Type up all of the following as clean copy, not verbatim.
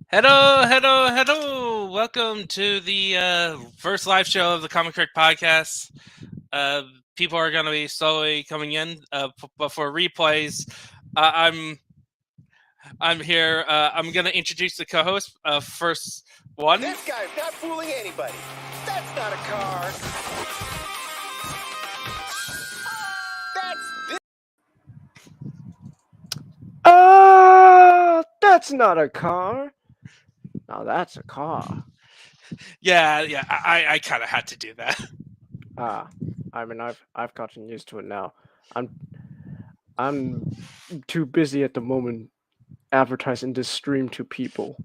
Hello. Welcome to the first live show of the Comic Crypt Podcast. Uh, People are going to be slowly coming in, but for replays, I'm here. I'm going to introduce the co-host. First one. This guy's not fooling anybody. That's not a car. That's not a car. Now that's a car. Yeah. I kind of had to do that. I mean, I've gotten used to it now. I'm too busy at the moment advertising this stream to people.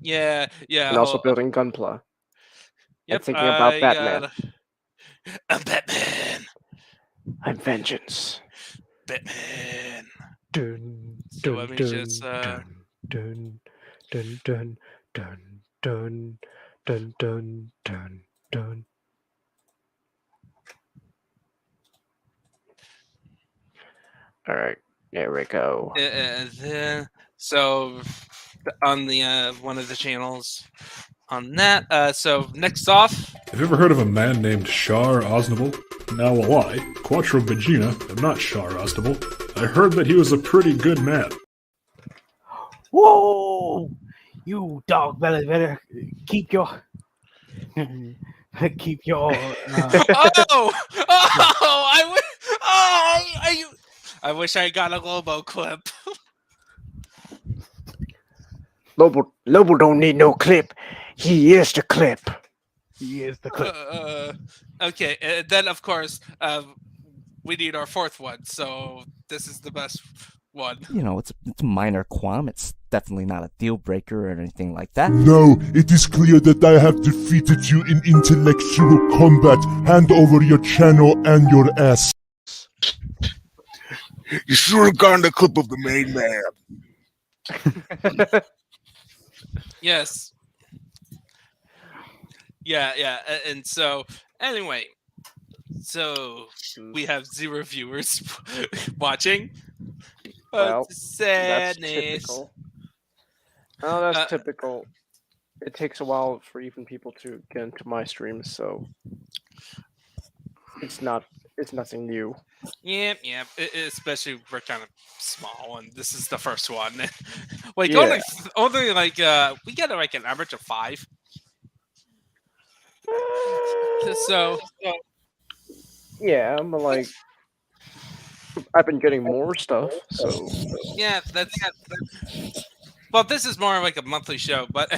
Yeah. And also building Gunpla. Yep. And thinking about Batman. I'm Batman. I'm Vengeance. Batman. Dun, So let me just dun, dun, dun, dun, dun, dun, dun, dun, dun, dun. All right, there we go. And then, so on the one of the channels on that. So next off, Have you ever heard of a man named Shar Osnable? Now, well, I, Quattro Bagina, am not Shar Osnable. I heard that he was a pretty good man. Whoa! You dog belly better keep your keep your. I wish I got a Lobo clip. Lobo don't need no clip. He is the clip. He is the clip. Okay, and then of course we need our fourth one. So this is the best one. You know, it's a minor qualm. It's definitely not a deal breaker or anything like that. No, it is clear that I have defeated you in intellectual combat. Hand over your channel and your ass. You should have gotten the clip of the main man. Yes. Yeah. And so anyway, so we have 0 viewers watching. Well, sadness. that's typical. Oh, that's typical. It takes a while for even people to get into my streams, so it's nothing new. Yeah. Especially we're kind of small, and this is the first one. Like Yeah. only like we get like an average of 5. So Yeah, I'm like, I've been getting more stuff, so yeah, that's. Well, this is more like a monthly show, but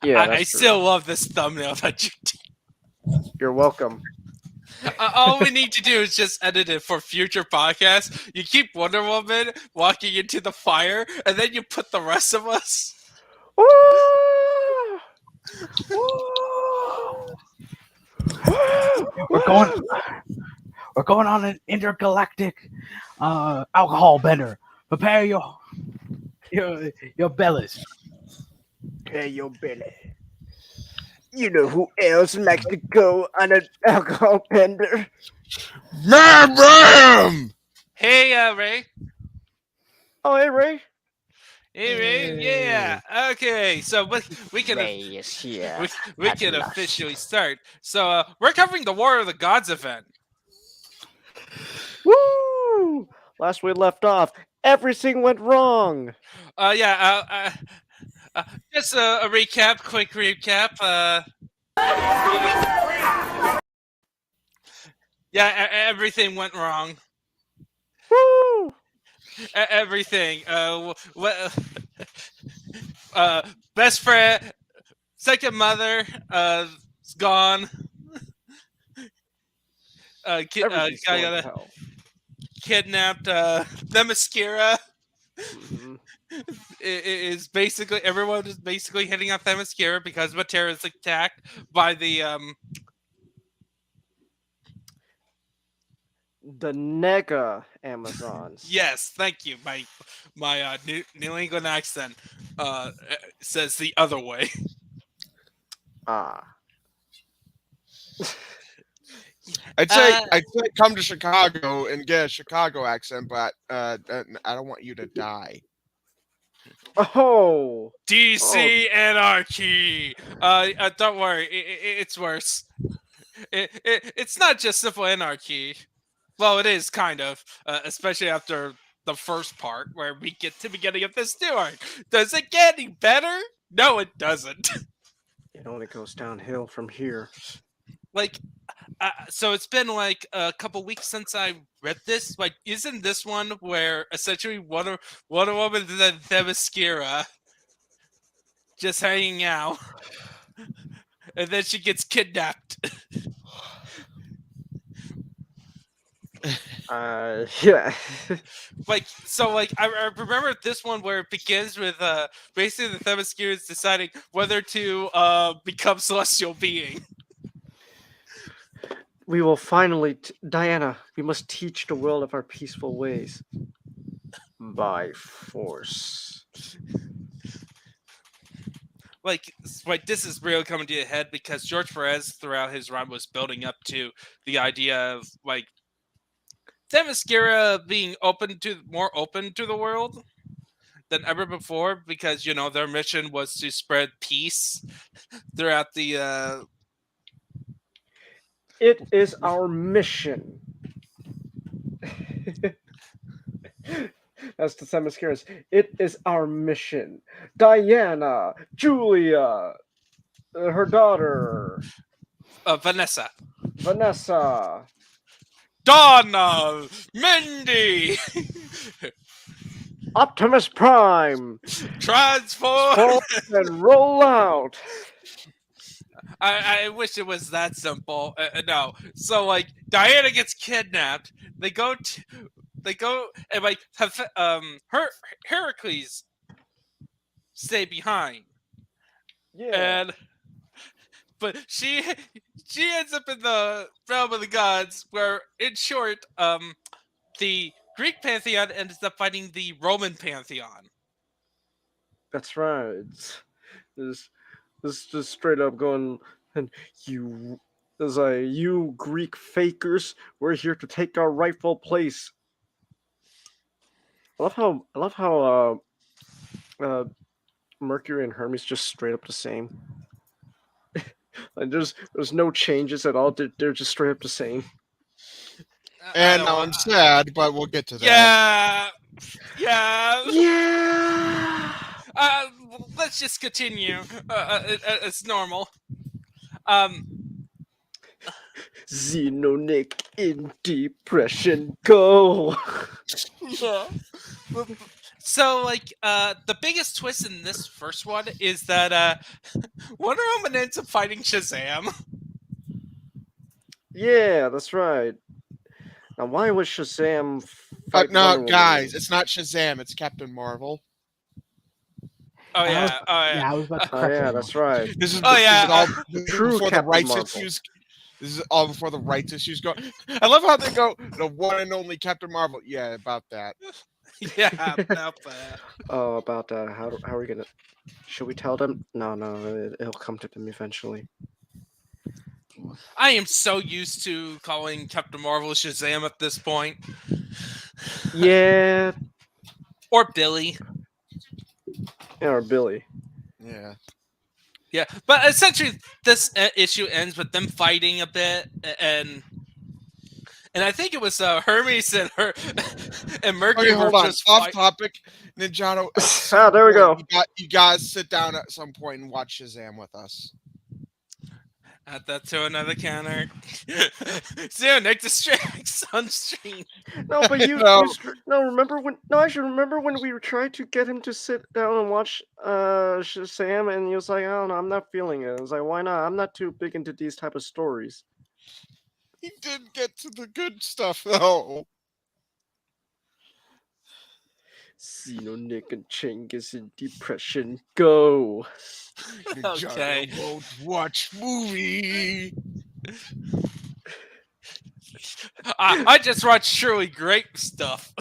yeah, I that's true. still love this thumbnail that you did. You're welcome. All we need to do is just edit it for future podcasts. You keep Wonder Woman walking into the fire, and then you put the rest of us. We're going on an intergalactic alcohol bender. Prepare your bellies. Hey, yo, Billy. You know who else likes to go on an alcohol bender? Bam! Hey, Ray. Oh, hey, Ray. Hey, Ray. Yeah. Okay. So we can is here. we can officially start. So we're covering the War of the Gods event. Woo! Last we left off, everything went wrong. Just a recap, quick recap. Everything went wrong. Woo! Everything. Best friend, second mother, is gone. Everything's going to Got hell. kidnapped. Themyscira. Mhm. Is basically everyone is basically hitting on Themyscira because of a terrorist attack by the Nega Amazons. Yes, thank you. My New England accent says the other way. I'd say come to Chicago and get a Chicago accent, but I don't want you to die. Oh, DC Anarchy. Don't worry, it's worse. It's not just simple anarchy. Well, it is kind of, especially after the first part where we get to the beginning of this new arc. Does it get any better? No, it doesn't. it only goes downhill from here. Like, so it's been like a couple weeks since I read this. Like, isn't this one where essentially Wonder Woman and Themyscira just hanging out, and then she gets kidnapped? Yeah. Like, so like I remember this one where it begins with basically the Themyscira is deciding whether to become celestial being. We will finally, Diana. We must teach the world of our peaceful ways by force. Like this is really coming to a head because George Perez throughout his run was building up to the idea of like Themyscira being more open to the world than ever before because their mission was to spread peace throughout the It is our mission. As to Themyscira's, it is our mission. Diana, Julia, her daughter, Vanessa, Donna, Mindy, Optimus Prime, transform and roll out. I wish it was that simple. No, so like Diana gets kidnapped. They go and like Heracles stay behind. Yeah. But she ends up in the realm of the gods, where in short, the Greek pantheon ends up fighting the Roman pantheon. That's right. This just straight up going, and you Greek fakers, we're here to take our rightful place. I love how Mercury and Hermes just straight up the same. Like there's no changes at all. They're just straight up the same. And now I'm sad, but we'll get to that. Yeah. Let's just continue. It's normal. Xenonic in depression, go. Yeah. So, like, the biggest twist in this first one is that Wonder Woman ends up fighting Shazam. Yeah, that's right. Now, why was Shazam? No, guys, it's not Shazam. It's Captain Marvel. Oh yeah, I was about to correct you. That's right. This is True before Captain the rights Marvel. issues. This is all before the rights issues go. I love how they go. The one and only Captain Marvel. Yeah, about that. Yeah, about that. Oh, about that. How are we gonna? Should we tell them? No, it'll come to them eventually. I am so used to calling Captain Marvel Shazam at this point. Yeah. Or Billy. Yeah, or Billy. Yeah. Yeah, but essentially this issue ends with them fighting a bit, and I think it was Hermes and Mercury. Okay, hold on. Off topic, Ninjato. There we go. You guys sit down at some point and watch Shazam with us. Add that to another counter. Nick distracts on stream. No, but remember when? No, I should remember when we tried to get him to sit down and watch Shazam, and he was like, "I don't know, I'm not feeling it." I was like, "Why not? I'm not too big into these type of stories." He did get to the good stuff though. Xenonic and Changus in depression, go. Okay. Won't watch movie. I just watched truly great stuff.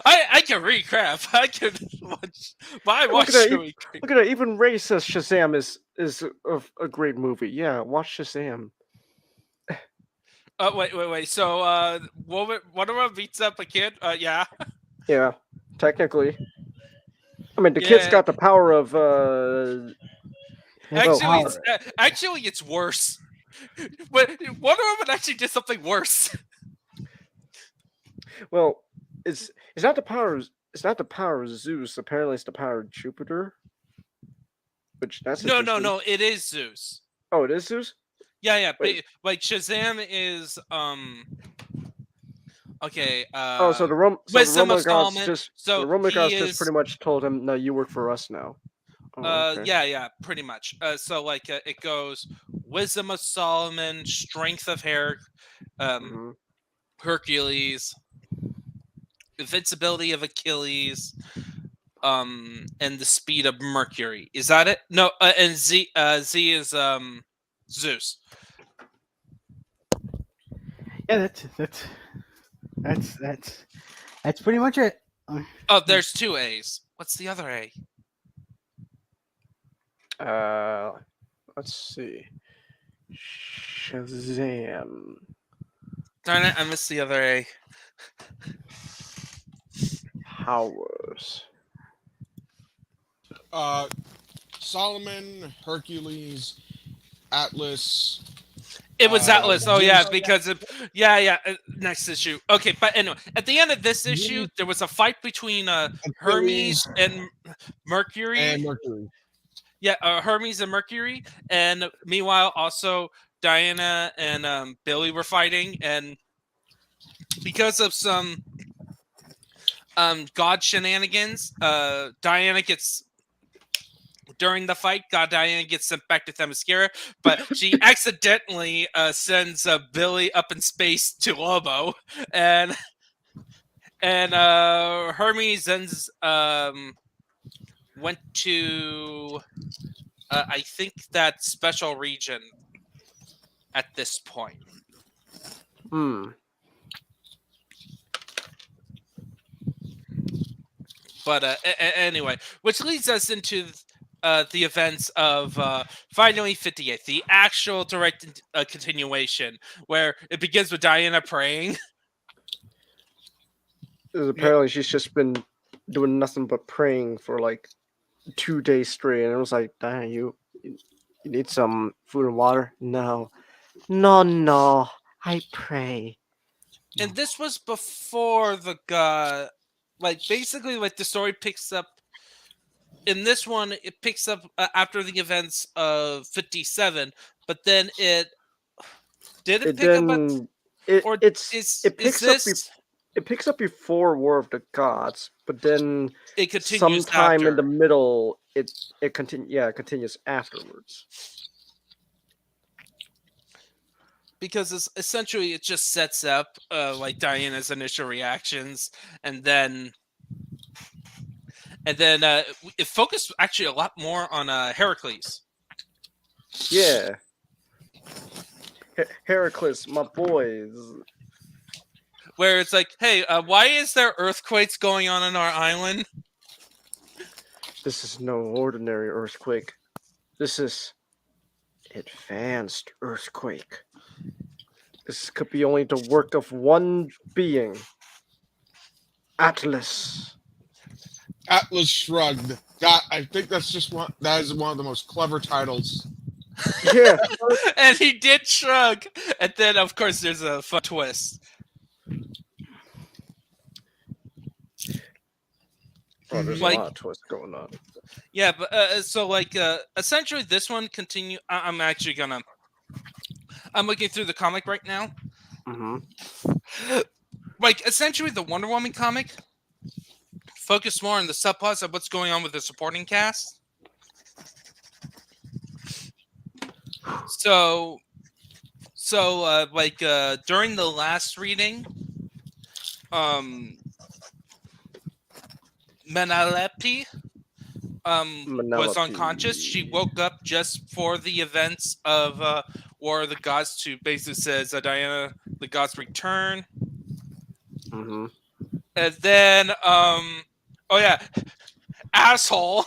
I can read crap. I can watch. But I watch truly great. Look at that. Even Ray says Shazam is a great movie. Yeah, watch Shazam. Wait. So, Wonder Woman beats up a kid? Yeah. Yeah. technically. I mean, the kid's Yeah. got the power of Actually, well, it's worse. But Wonder Woman actually did something worse. well, it's not the power. It's not the power of Zeus. Apparently, it's the power of Jupiter. Which that's No, interesting. it is Zeus. Oh, it is Zeus. Yeah. Wait. Like Shazam is okay. So the Roman gods Solomon. just So the Roman he gods is, just pretty much told him, "No, you work for us now." Oh, okay. yeah, pretty much. So like it goes wisdom of Solomon, strength of Hercules, invincibility of Achilles, and the speed of Mercury. Is that it? No, and Z is Zeus. Yeah, that's pretty much it. Oh, there's two A's. What's the other A? Let's see. Shazam. Darn it, I missed the other A. Powers. Solomon, Hercules, Atlas. It was Atlas. Oh yeah, Zeus. because next issue. Okay, but anyway, at the end of this issue, there was a fight between Hermes and Mercury. Yeah, Hermes and Mercury, and meanwhile, also Diana and Billy were fighting, and because of some god shenanigans, Diana gets. During the fight, Diana gets sent back to Themyscira, but she accidentally sends Billy up in space to Lobo, and Hermes went to I think that special region at this point. But anyway, which leads us into the events of Finally 58, the actual direct continuation, where it begins with Diana praying. Apparently, she's just been doing nothing but praying for like 2 days straight, and it was like, Diana, you need some food and water? No, I pray. And this was before the god. Like basically, like the story picks up. In this one, it picks up after the events of 57, but then it pick up. It picks up before War of the Gods, but then it continues sometime after. in the middle. It continues afterwards. Because it's essentially it just sets up like Diana's initial reactions, and then it focused actually a lot more on Heracles. Yeah, Heracles, my boys. Where it's like, hey, why is there earthquakes going on in our island? This is no ordinary earthquake. This is advanced earthquake. This could be only the work of one being. Atlas. Atlas shrugged. God, I think that is one of the most clever titles. Yeah. And he did shrug. And then, of course, there's a fun twist. Oh, there's a lot of twists going on. Yeah, but so like essentially this one continue. I'm looking through the comic right now. Like essentially the Wonder Woman comic focused more on the subplots of what's going on with the supporting cast. So during the last reading, Menelope was unconscious. She woke up just for the events of War of the Gods to basically says Diana, the gods return. And then, asshole.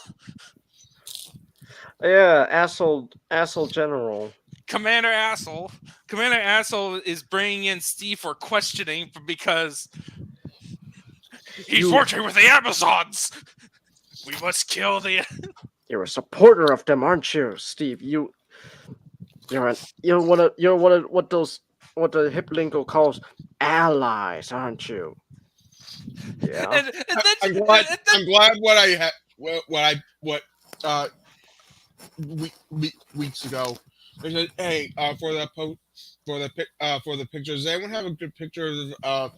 Yeah, asshole general. Commander Asshole is bringing in Steve for questioning because He's working with the Amazons. We must kill the. You're a supporter of them, aren't you, Steve? You're what the hip lingo calls allies, aren't you? Yeah. And then, I'm glad. and then- I'm glad weeks ago. They said, "Hey, for the pictures, does anyone have a good picture of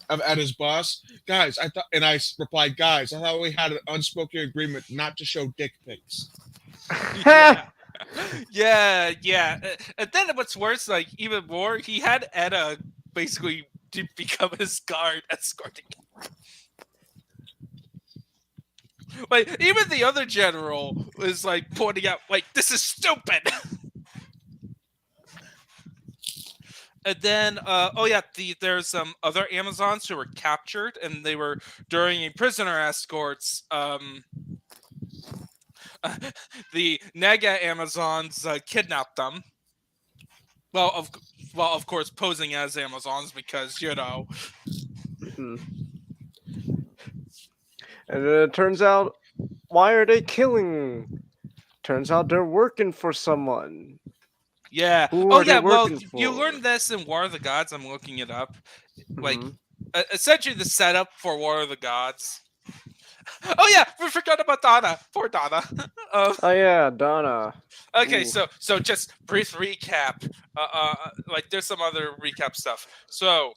Edda's boss, guys?" I replied, "Guys, I thought we had an unspoken agreement not to show dick pics." yeah. And then what's worse, like even more, he had Edda basically to become his guard, escorting him. Like even the other general was like pointing out, like, this is stupid. And then, there's some other Amazons who were captured, and they were during a prisoner escorts. The Nega Amazons kidnapped them. Well, of course, posing as Amazons because Mm-hmm. And it turns out, why are they killing? Turns out they're working for someone. Yeah. Who are they Well, working you for? learned this in War of the Gods. I'm looking it up. Like, Mhm. essentially the setup for War of the Gods. Oh yeah, we forgot about Donna. Poor Donna. Oh yeah, Donna. Okay, Ooh. so just brief recap. Like there's some other recap stuff. So,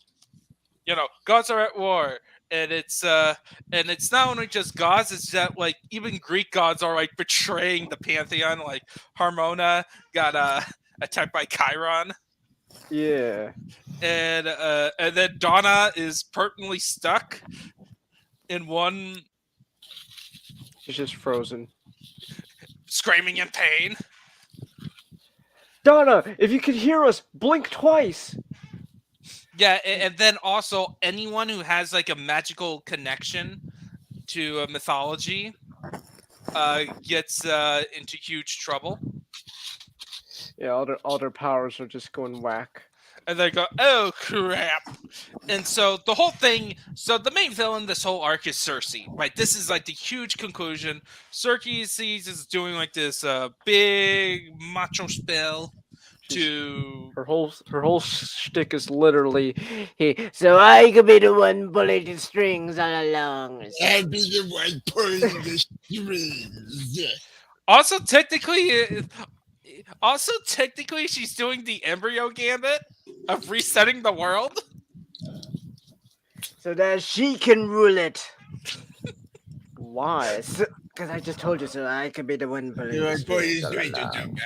gods are at war, and it's not only just gods. It's that like even Greek gods are like betraying the pantheon. Like Harmona got attacked by Chiron, Yeah. and then Donna is permanently stuck in one, She's just frozen. screaming in pain. Donna, if you could hear us, blink twice. Yeah, and then also anyone who has like a magical connection to mythology gets into huge trouble. Yeah, all their powers are just going whack. And they go, oh crap! And so the whole thing, so the main villain this whole arc is Cersei, right? This is like the huge conclusion. Cersei is doing like this big macho spell to Her whole shtick is literally, hey, so I could be the one pulling the strings all along. I'd be the one pulling the strings. Also technically, she's doing the embryo gambit of resetting the world. So that she can rule it. Why? Because I just told you so. I could be the one pulling the strings all along.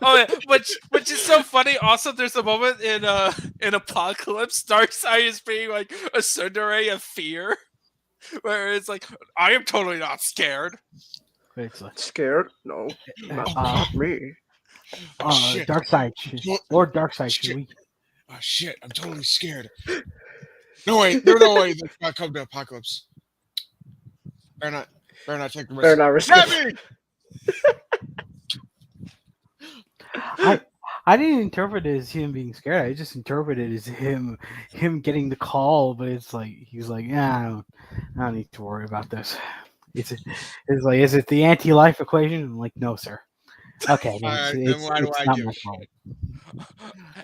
Oh yeah, which is so funny. Also, there's a moment in Apocalypse, Darkseid is being like a tsundere of fear, where it's like, I am totally not scared. It's like, Scared? No, not me. Darkseid, Lord Darkseid, should we? Oh shit! I'm totally scared. No way! No way! That's not come to Apocalypse. Better not take the risk. Better not risk Grab it. me! I didn't interpret it as him being scared. I just interpreted it as him getting the call. But it's like he's like, yeah, I don't need to worry about this. It's like, is it the anti-life equation? I'm like, no, sir. Okay, Then why do I not give my a fault.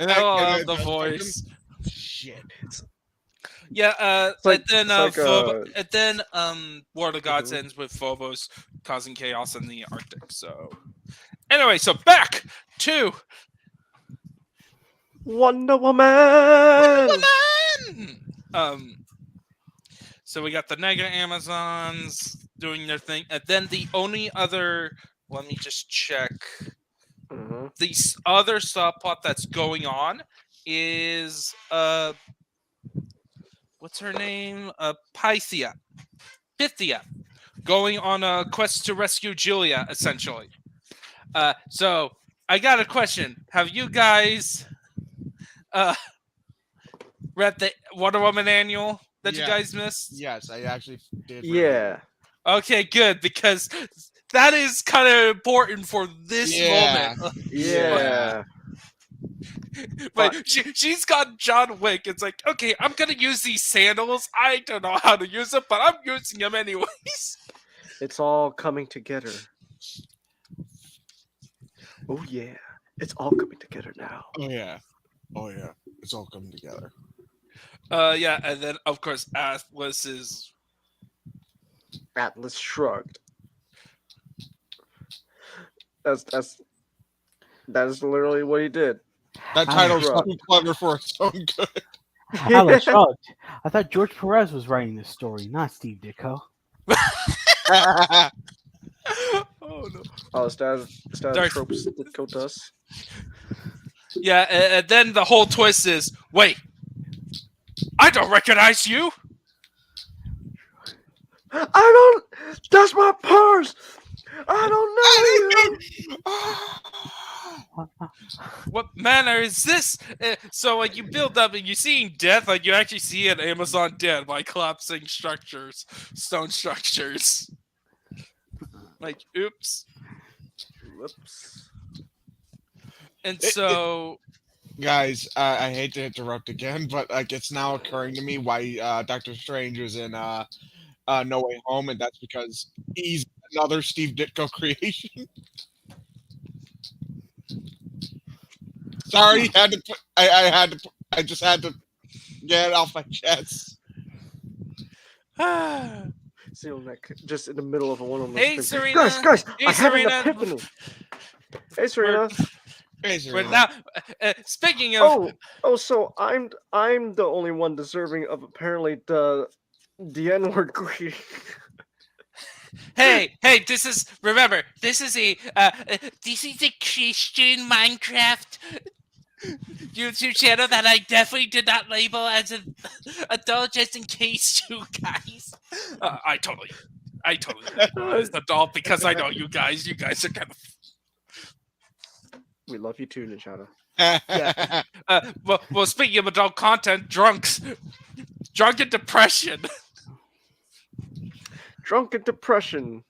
And I love and the then- voice. Shit. Yeah, like- and then it's like, War of the Gods Mhm. ends with Phobos causing chaos in the Arctic. So anyway, so back to Wonder Woman. So we got the Nega Amazons doing their thing, and then the only other, let me just check. Mhm. The other subplot that's going on is what's her name? Pythia, going on a quest to rescue Julia, essentially. So I got a question. Have you guys read the Wonder Woman annual that you Yeah. guys missed? Yes, I actually did. Yeah. Okay, good, because that is kind of important for this Yeah. moment. Yeah. But she's got John Wick. It's like, okay, I'm gonna use these sandals. I don't know how to use them, but I'm using them anyways. It's all coming together. Oh yeah, it's all coming together now. Oh yeah, it's all coming together. Yeah, and then of course Atlas shrugged. That is literally what he did. That title's Shrugged. too clever for its own good. Atlas shrugged. I thought George Perez was writing this story, not Steve Ditko. Oh no. Oh, is that tropes that go to us? Yeah, and then the whole twist is, wait, I don't recognize you. That's my purse. I don't know you. What manner is this? So you build up and you're seeing death, like you actually see an Amazon dead by collapsing structures, stone structures. Like, oops. Whoops. And so, guys, I hate to interrupt again, but like it's now occurring to me why Doctor Strange was in No Way Home, and that's because he's another Steve Ditko creation. Sorry, I just had to get it off my chest. See, just in the middle of one of them. Hey, Serena. Guys, Hey, I have Serena. an epiphany. Hey, Serena. But now, speaking of, So I'm the only one deserving of apparently the N-word greeting. hey, this is a Christian Minecraft YouTube channel that I definitely did not label as an adult, just in case you guys. I totally as an adult because I know you guys. You guys are kind of. We love you too, Nishada. Yeah. Well, speaking of adult content, drunken depression. Drunken depression.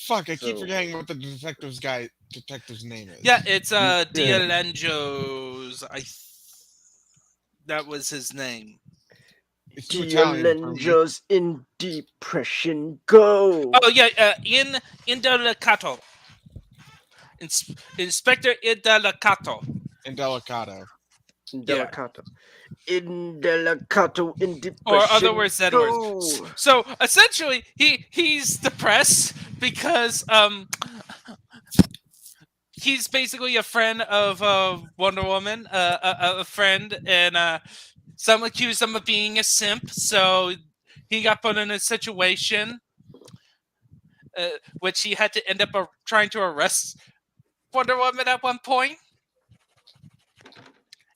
Fuck, I keep forgetting what the detective's name is. Yeah, it's D'Alenjo's. That was his name. It's too Italian. D'Alenjo's in depression. Go. Oh yeah, in Indelicato. Inspector Indelicato. Indelicato. Indelicato. Indelicato in depression. Or other words, that words. So essentially, he's depressed because he's basically a friend of Wonder Woman, a friend, and some accuse him of being a simp. So he got put in a situation which he had to end up trying to arrest Wonder Woman at one point.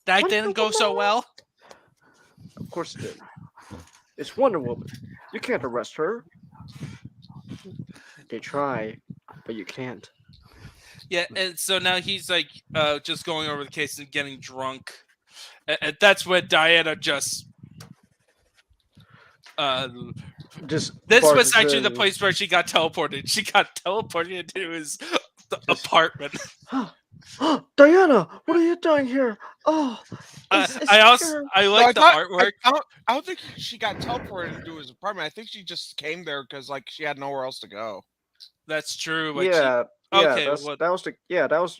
That didn't go so well. Of course it did. It's Wonder Woman. You can't arrest her. They try, but you can't. Yeah, and so now he's like just going over the case and getting drunk. And that's when Diana just this was actually the place where she got teleported. She got teleported into his apartment. Diana, what are you doing here? Oh, I like the artwork. I don't think she got teleported into his apartment. I think she just came there because like she had nowhere else to go. That's true. That was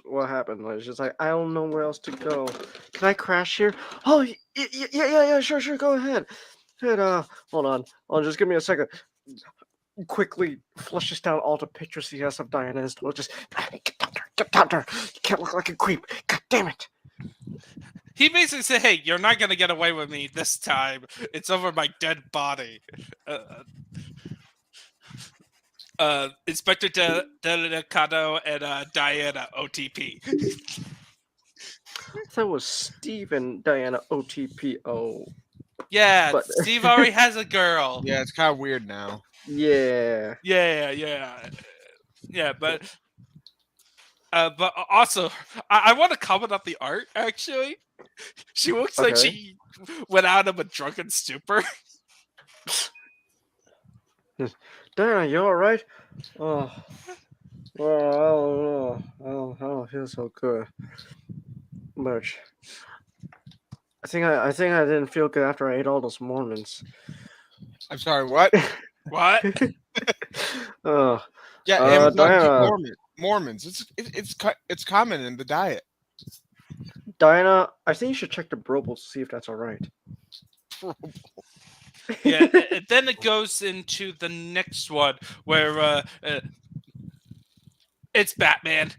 what happened. It's just like I don't know where else to go. Can I crash here? Oh, yeah, sure, go ahead. Hold on, just give me a second. Quickly flushes down all the pictures he has of Diana and just get down there. You can't look like a creep. God damn it. He basically said, "Hey, you're not gonna get away with me this time. It's over my dead body." Inspector Delicato and Diana OTP. That was Steve and Diana OTPO. Yeah, but Steve already has a girl. Yeah, it's kind of weird now. Yeah. But also, I want to comment on the art. Actually, she looks like she went out of a drunken stupor. Diana, you all right? Oh, well, I don't know. I don't feel so good. much. I think I didn't feel good after I ate all those Mormons. I'm sorry, what? What? Yeah, Amazon keep Diana, Mormons. It's common in the diet. Diana, I think you should check the Brobel to see if that's all right. Yeah, and then it goes into the next one where it's Batman.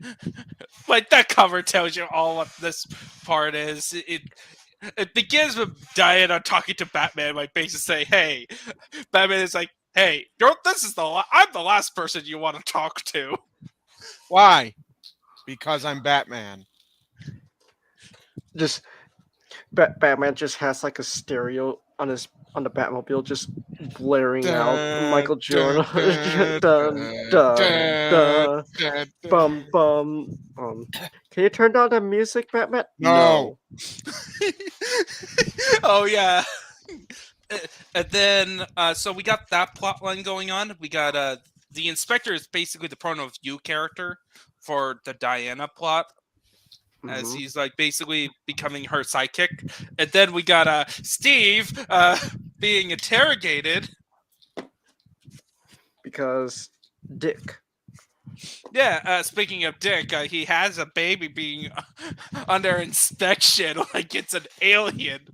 Like that cover tells you all what this part is. It begins with Diana talking to Batman, like basically saying, "Hey," Batman is like, "Hey, I'm the last person you want to talk to." Why? Because I'm Batman. Just Batman just has like a stereo on the Batmobile, just blaring out Michael Jordan. Dun, dun, dun, bum bum. Can you turn down the music, Batman? No. Oh yeah. And then, so we got that plot line going on. We got the Inspector is basically the pronoun of you character for the Diana plot, as he's like basically becoming her sidekick. And then we got Steve being interrogated because Dick. Yeah, speaking of Dick, he has a baby being under inspection like it's an alien.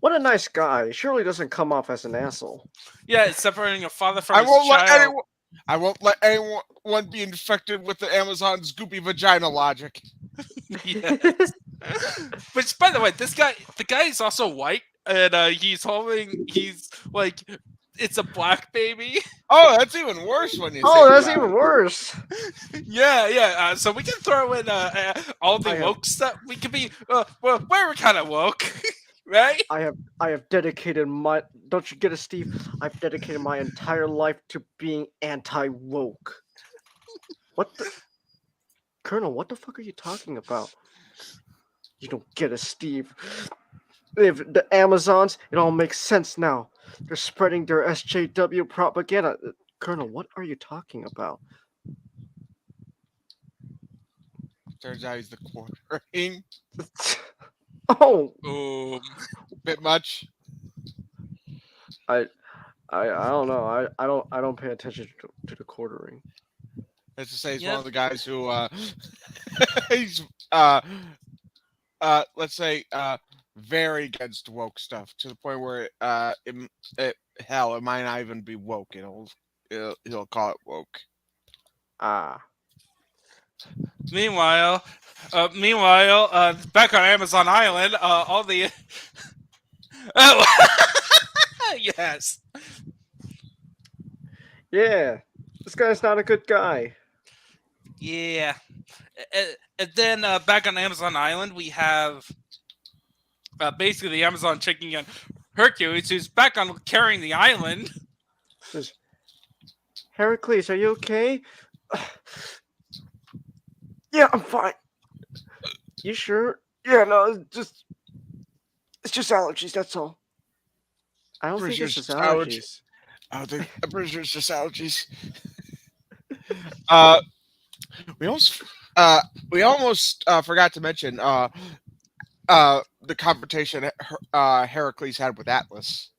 What a nice guy. Surely doesn't come off as an asshole. Yeah, it's separating a father from his child. I won't let anyone be infected with the Amazon's goopy vagina logic. Yes. Which, by the way, the guy is also white, and he's like, it's a black baby. Oh, that's even worse when you. Oh, that's even worse. Yeah. So we can throw in all the woke stuff. We can be we're kind of woke, right? I have dedicated my. Don't you get it, Steve? I've dedicated my entire life to being anti-woke. What the, Colonel? What the fuck are you talking about? You don't get it, Steve. If the Amazons, it all makes sense now. They're spreading their SJW propaganda. Colonel, what are you talking about? Turns out he's the quartering. Oh, bit much. I don't know. I don't pay attention to the quartering. Let's just say he's one of the guys who he's let's say very against woke stuff to the point where it might not even be woke. He'll call it woke. Meanwhile, back on Amazon Island, all the yes, yeah, this guy's not a good guy. Yeah, and then back on Amazon Island, we have basically the Amazon checking on Hercules, who's back on carrying the island. Heracles, are you okay? Yeah, I'm fine. You sure? Yeah, no, it's just allergies. That's all. I don't think it's just allergies. I'm pretty sure it's just allergies. We almost forgot to mention the confrontation Heracles had with Atlas.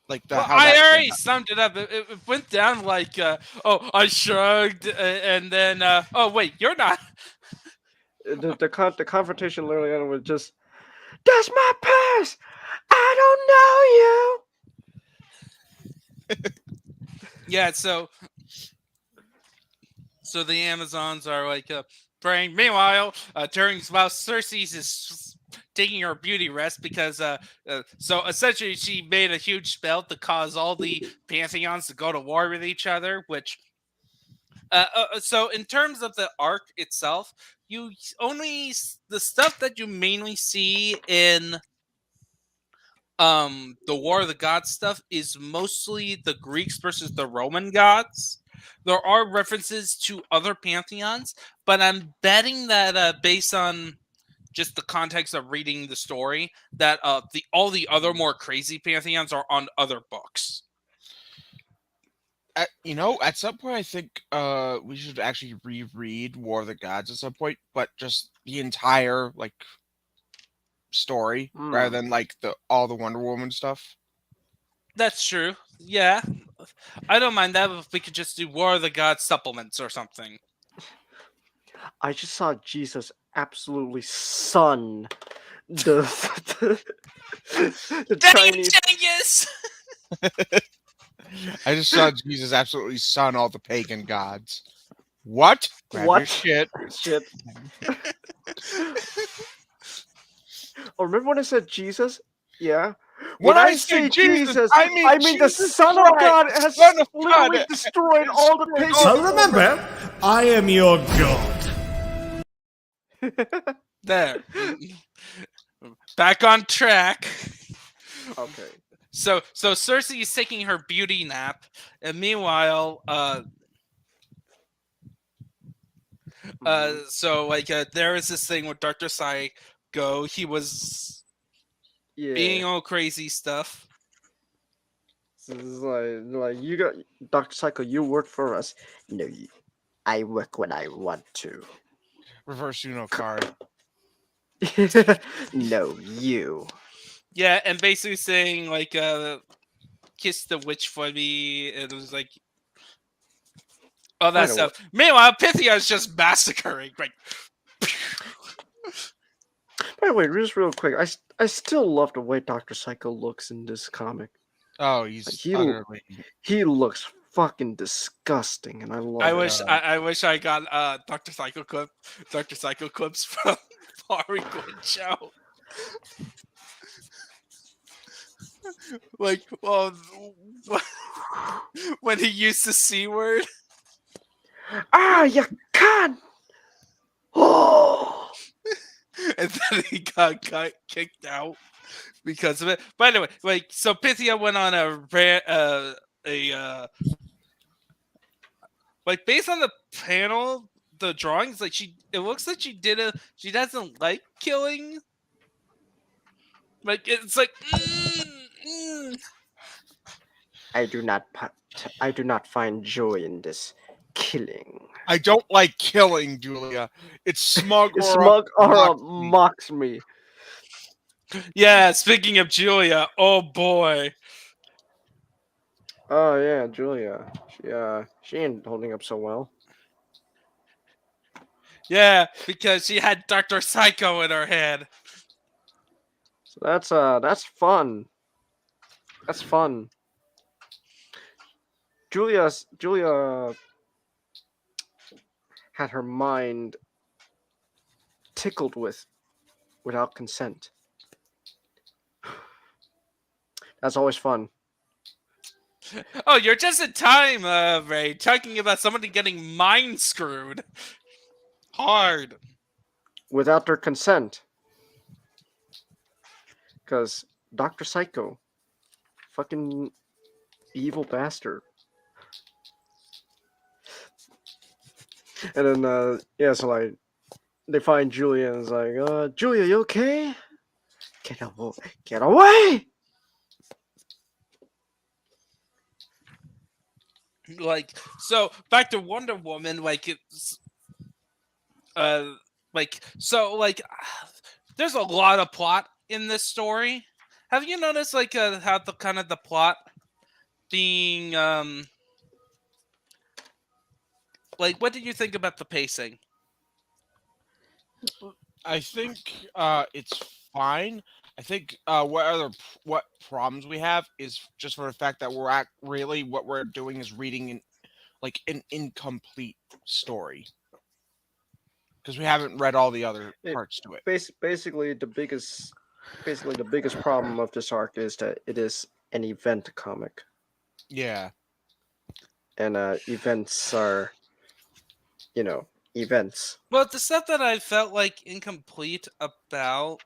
Like I already summed it up. It went down like, I shrugged, and then, oh wait, you're not. The confrontation literally ended with just, "That's my purse. I don't know you." Yeah, so the Amazons are like praying. Meanwhile, while Cersei's is taking her beauty rest because so essentially she made a huge spell to cause all the pantheons to go to war with each other, which so in terms of the arc itself, you only the stuff that you mainly see in the War of the Gods stuff is mostly the Greeks versus the Roman gods. There are references to other pantheons, but I'm betting that based on just the context of reading the story, that all the other more crazy pantheons are on other books. at some point I think we should actually reread War of the Gods at some point, but just the entire story rather than all the Wonder Woman stuff. That's true. Yeah, I don't mind that if we could just do War of the Gods supplements or something. I just saw Jesus absolutely son the Chinese. Genghis! I just saw Jesus absolutely son all the pagan gods. What? Grab What? your shit. Shit. Oh, remember when I said Jesus? Yeah. When I say Jesus, I mean the Jesus Son of Christ, God has Son of literally God destroyed all the pagan. So remember, I am your god. There. Back on track. Okay. So Cersei is taking her beauty nap, and meanwhile, there is this thing with Dr. Psycho. He was being all crazy stuff. This is like you got Dr. Psycho. You work for us. No, I work when I want to. Reverse Uno card. No, you. Yeah, and basically saying kiss the witch for me. It was like all that stuff. Meanwhile, Pythia is just massacring. By the way, just real quick, I still love the way Dr. Psycho looks in this comic. Oh, he looks fucking disgusting, and I love it. I wish I got Dr. Psycho clips from Harley Quinn show. When he used the C word. Ah, you can't. Oh. And then he got kicked out because of it. But anyway, so Pythia went on a based on the panel, the drawings, it looks like she doesn't like killing. I do not find joy in this killing. I don't like killing, Julia. It's smug. Smug aura mocks me. Yeah, speaking of Julia, oh boy. Oh yeah, Julia. She ain't holding up so well. Yeah, because she had Dr. Psycho in her head. So that's fun. That's fun. Julia had her mind tickled without consent. That's always fun. Oh, you're just in time, Ray, talking about somebody getting mind screwed. Hard. Without their consent. Because Dr. Psycho, fucking evil bastard. And then, so they find Julia and it's like, Julia, you okay? Get away! So back to Wonder Woman, there's a lot of plot in this story. Have you noticed how the kind of the plot being what did you think about the pacing? I think it's fine. I think what problems we have is just for the fact that really what we're doing is reading an incomplete story because we haven't read all the other parts to it. Basically, the biggest problem of this arc is that it is an event comic. Yeah, and events are, events. Well, the stuff that I felt incomplete about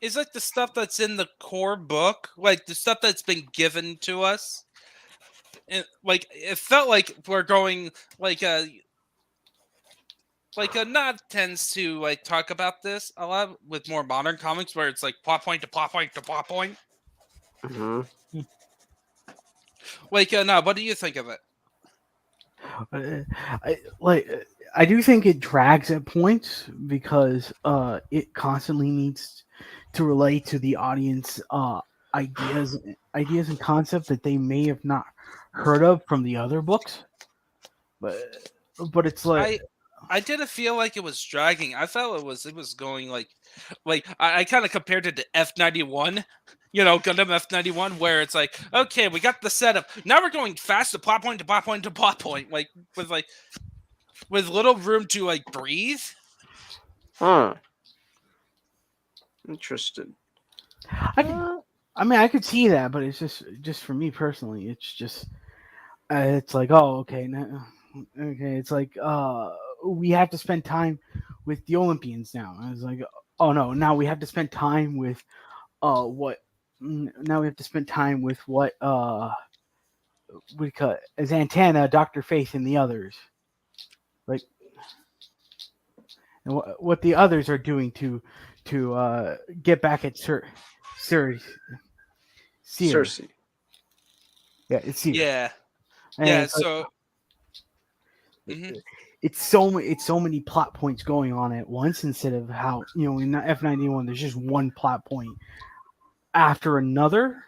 is the stuff that's in the core book, the stuff that's been given to us. And it felt like we're going Nod tends to talk about this a lot with more modern comics where it's plot point to plot point to plot point. Mm-hmm. Like, no, what do you think of it? I do think it drags at points because it constantly needs to relate to the audience ideas and concepts that they may have not heard of from the other books. But it's like I didn't feel like it was dragging. I felt it was going like I kind of compared it to F91. Gundam F91, where it's like, okay, we got the setup. Now we're going fast to plot point to plot point to plot point, with little room to like breathe. Huh. Interesting. I could see that, but it's just for me personally. It's just it's like, oh, okay, okay. It's like we have to spend time with the Olympians now. I was like, oh no, now we have to spend time with what? Now we have to spend time with what we call it, Zantana, Dr. Faith, and the others. Like, and what the others are doing to get back at Cersei. Yeah, it's Seer. Yeah, And yeah. it's like, So mhm. it's so many plot points going on at once instead of how in F91 there's just one plot point after another.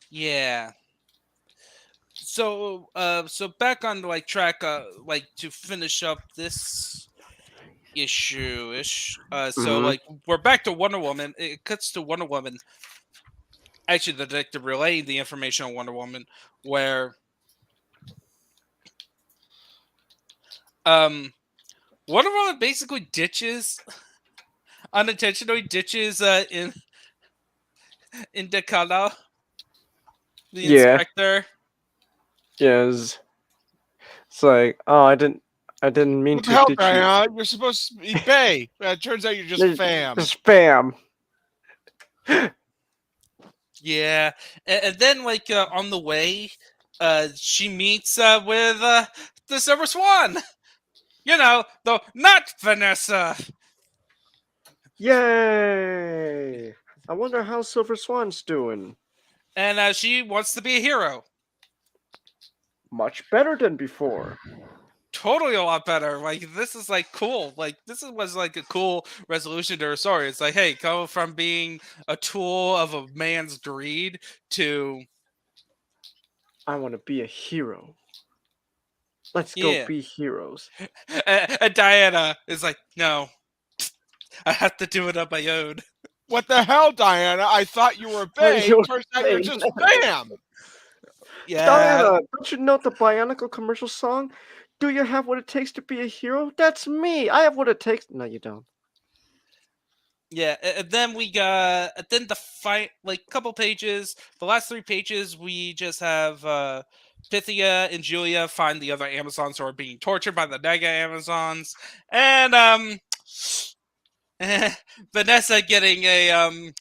Yeah. So back on track, to finish up this issue-ish. So we're back to Wonder Woman. It cuts to Wonder Woman. Actually, the detective relaying the information on Wonder Woman, where Wonder Woman basically unintentionally ditches in Decala, the inspector. Yes. It's like, oh, I didn't mean What to the hell, ditch Diana? You're supposed to be Bay. It turns out you're just fam. Spam. Yeah, and then on the way, she meets with the Silver Swan. Though not Vanessa. Yay! I wonder how Silver Swan's doing. And she wants to be a hero. Much better than before. Totally a lot better. This is cool. Was a cool resolution to her story. It's like, hey, go from being a tool of a man's greed to I want to be a hero. Let's go be heroes. And Diana is like, no, I have to do it on my own. What the hell, Diana? I thought you were Bay. Turns out you're just Bam. Yeah. Diana, don't you know the Bionicle commercial song? Do you have what it takes to be a hero? That's me. I have what it takes. No, you don't. Yeah, and then we got the fight, couple pages. The last 3 pages, we just have Pythia and Julia find the other Amazons who are being tortured by the Nega Amazons, and Vanessa getting a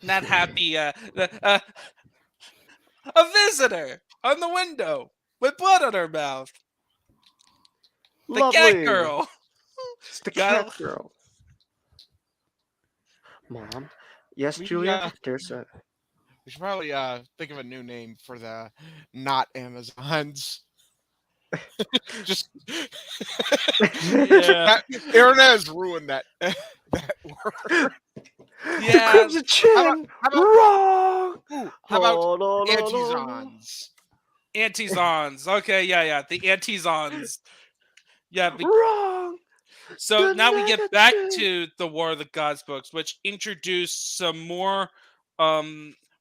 not happy a visitor on the window with blood on her mouth. The Lovely. cat girl. It's the cat girl. Mom. Yes, Julia. There's a. We should probably think of a new name for the not Amazons. Just Yeah. Aaronez ruined that word. Yeah. Crimson Chin. Wrong. How about Antizons? Antizons. Okay, yeah. The Antizons. Yeah. Wrong. So now we get back to the War of the Gods books, which introduce some more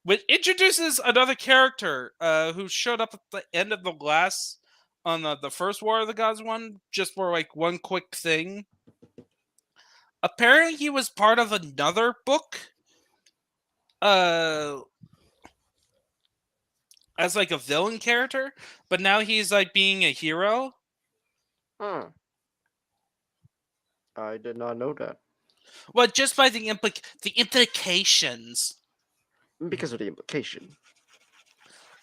which introduces another character who showed up at the end of the last on the first War of the Gods one, just for one quick thing. Apparently he was part of another book as a villain character, but now he's being a hero. I did not know that. Well, just by the implications. Because of the implication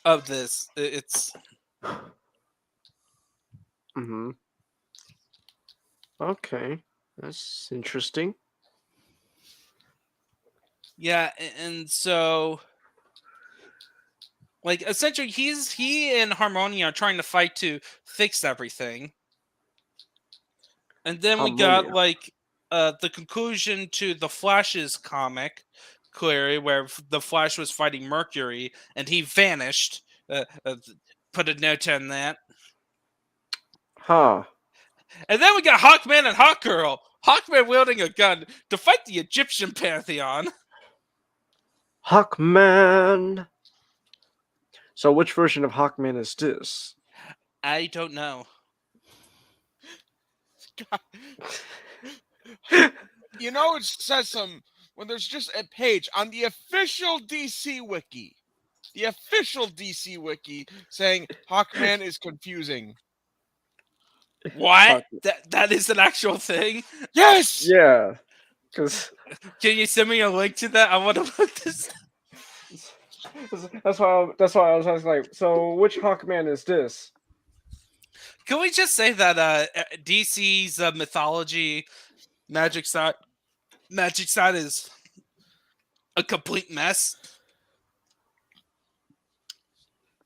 of this, it's. Okay, that's interesting. Yeah, and so like essentially he and Harmonia are trying to fight to fix everything. And then we got Harmonia. like the conclusion to the Flash's comic, clearly, where the Flash was fighting Mercury and he vanished. Put a note on that. Huh. And then we got Hawkman and Hawkgirl. Hawkman wielding a gun to fight the Egyptian pantheon. Hawkman. So which version of Hawkman is this? I don't know. You know, it says when there's just a page on the official DC wiki. The official DC wiki saying Hawkman is confusing. What? That is an actual thing? Yes! Yeah. Because Can you send me a link to that? I want to look this up. that's why I was asking, like, so which Hawkman is this? Can we just say that DC's mythology magic side is a complete mess?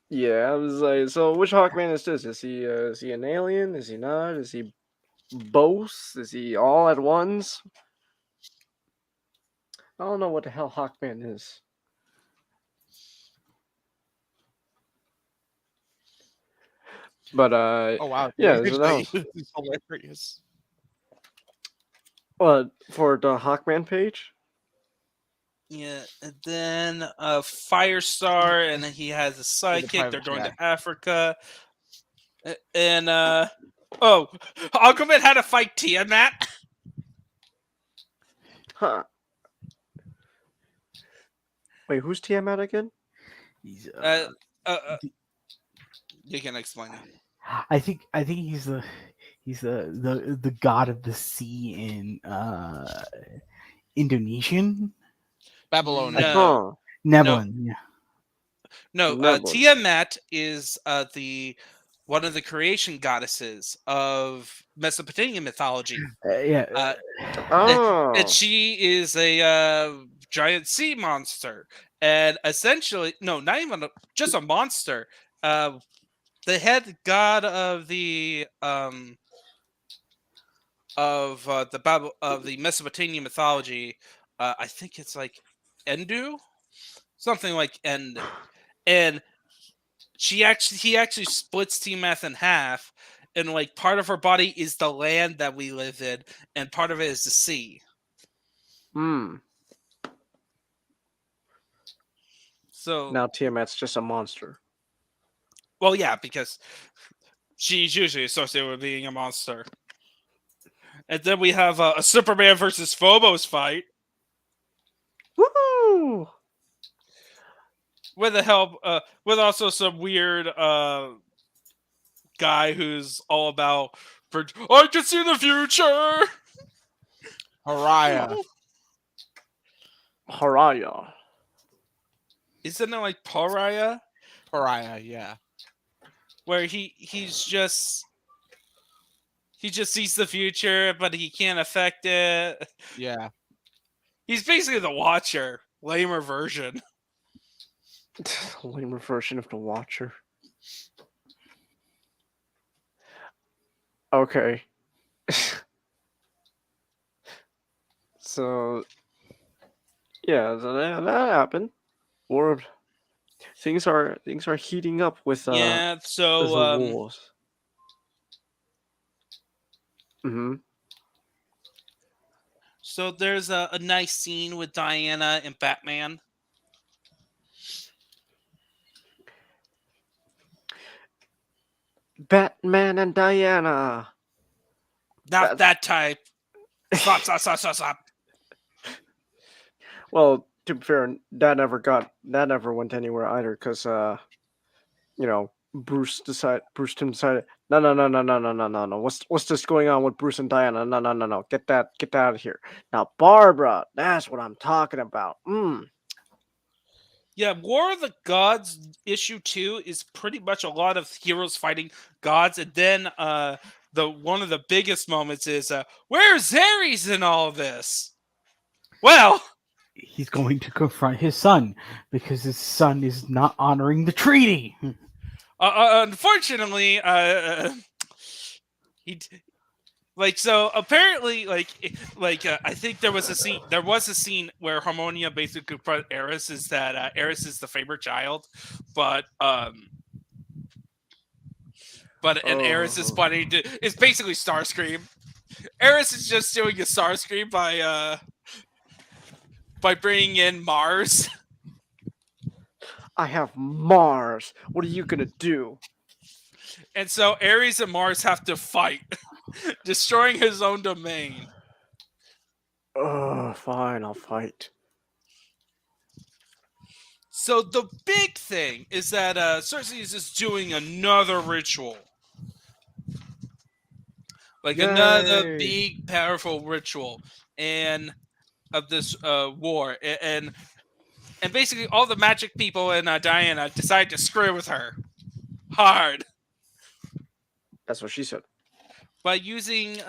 Yeah, I was like, so which Hawkman is this? Is he an alien? Is he not? Is he both? Is he all at once? I don't know what the hell Hawkman is. But Oh wow! yeah, so that was, It's hilarious. for the Hawkman page. Yeah, and then Firestar, and then he has a sidekick. They're going to Africa, and Aquaman had to fight Tiamat. Huh. Wait, who's Tiamat again? He's, You can explain it. I think he's the god of the sea in Indonesian. Babylonian. No. Neblin. Yeah. No, Neblin. Tiamat is one of the creation goddesses of Mesopotamian mythology. Yeah. Oh, And she is a giant sea monster. And essentially, no, not even just a monster. The head god of the Mesopotamian mythology, I think it's like Endu, something like End, and he actually splits Tiamat in half, and like part of her body is the land that we live in, and part of it is the sea. So now Tiamat's just a monster. well, yeah, because she's usually associated with being a monster. And then we have a Superman versus Phobos fight. Woo! With the help, with also some weird guy who's all about, I can see the future. Haraya. Haraya. Isn't it like Pariah? Haraya, yeah. Where he just sees the future, but he can't affect it. Yeah. He's basically the Watcher, lamer version. Lamer version of the Watcher. Okay. So yeah, so that happened. War things are heating up with Yeah, the so wars. so there's a nice scene with Diana and Batman. Batman and Diana. Not that type. Stop. Well, to be fair, that never went anywhere either, because Bruce decided. No. What's this going on with Bruce and Diana? No. Get that out of here. Now, Barbara, that's what I'm talking about. Yeah, War of the Gods issue 2 is pretty much a lot of heroes fighting gods, and then one of the biggest moments is where's Ares in all this? Well, he's going to confront his son because his son is not honoring the treaty. Unfortunately, he so apparently I think there was a scene where Harmonia basically confront Eris is that Eris is the favorite child, but Eris is planning to it's basically Starscream. Eris is just doing a Starscream by bringing in Mars. I have Mars. What are you gonna do? And so Ares and Mars have to fight, destroying his own domain. Fine, I'll fight. So the big thing is that Cersei is just doing another ritual. Another big, powerful ritual and of this war. And basically all the magic people in Diana decide to screw with her. Hard. That's what she said. By using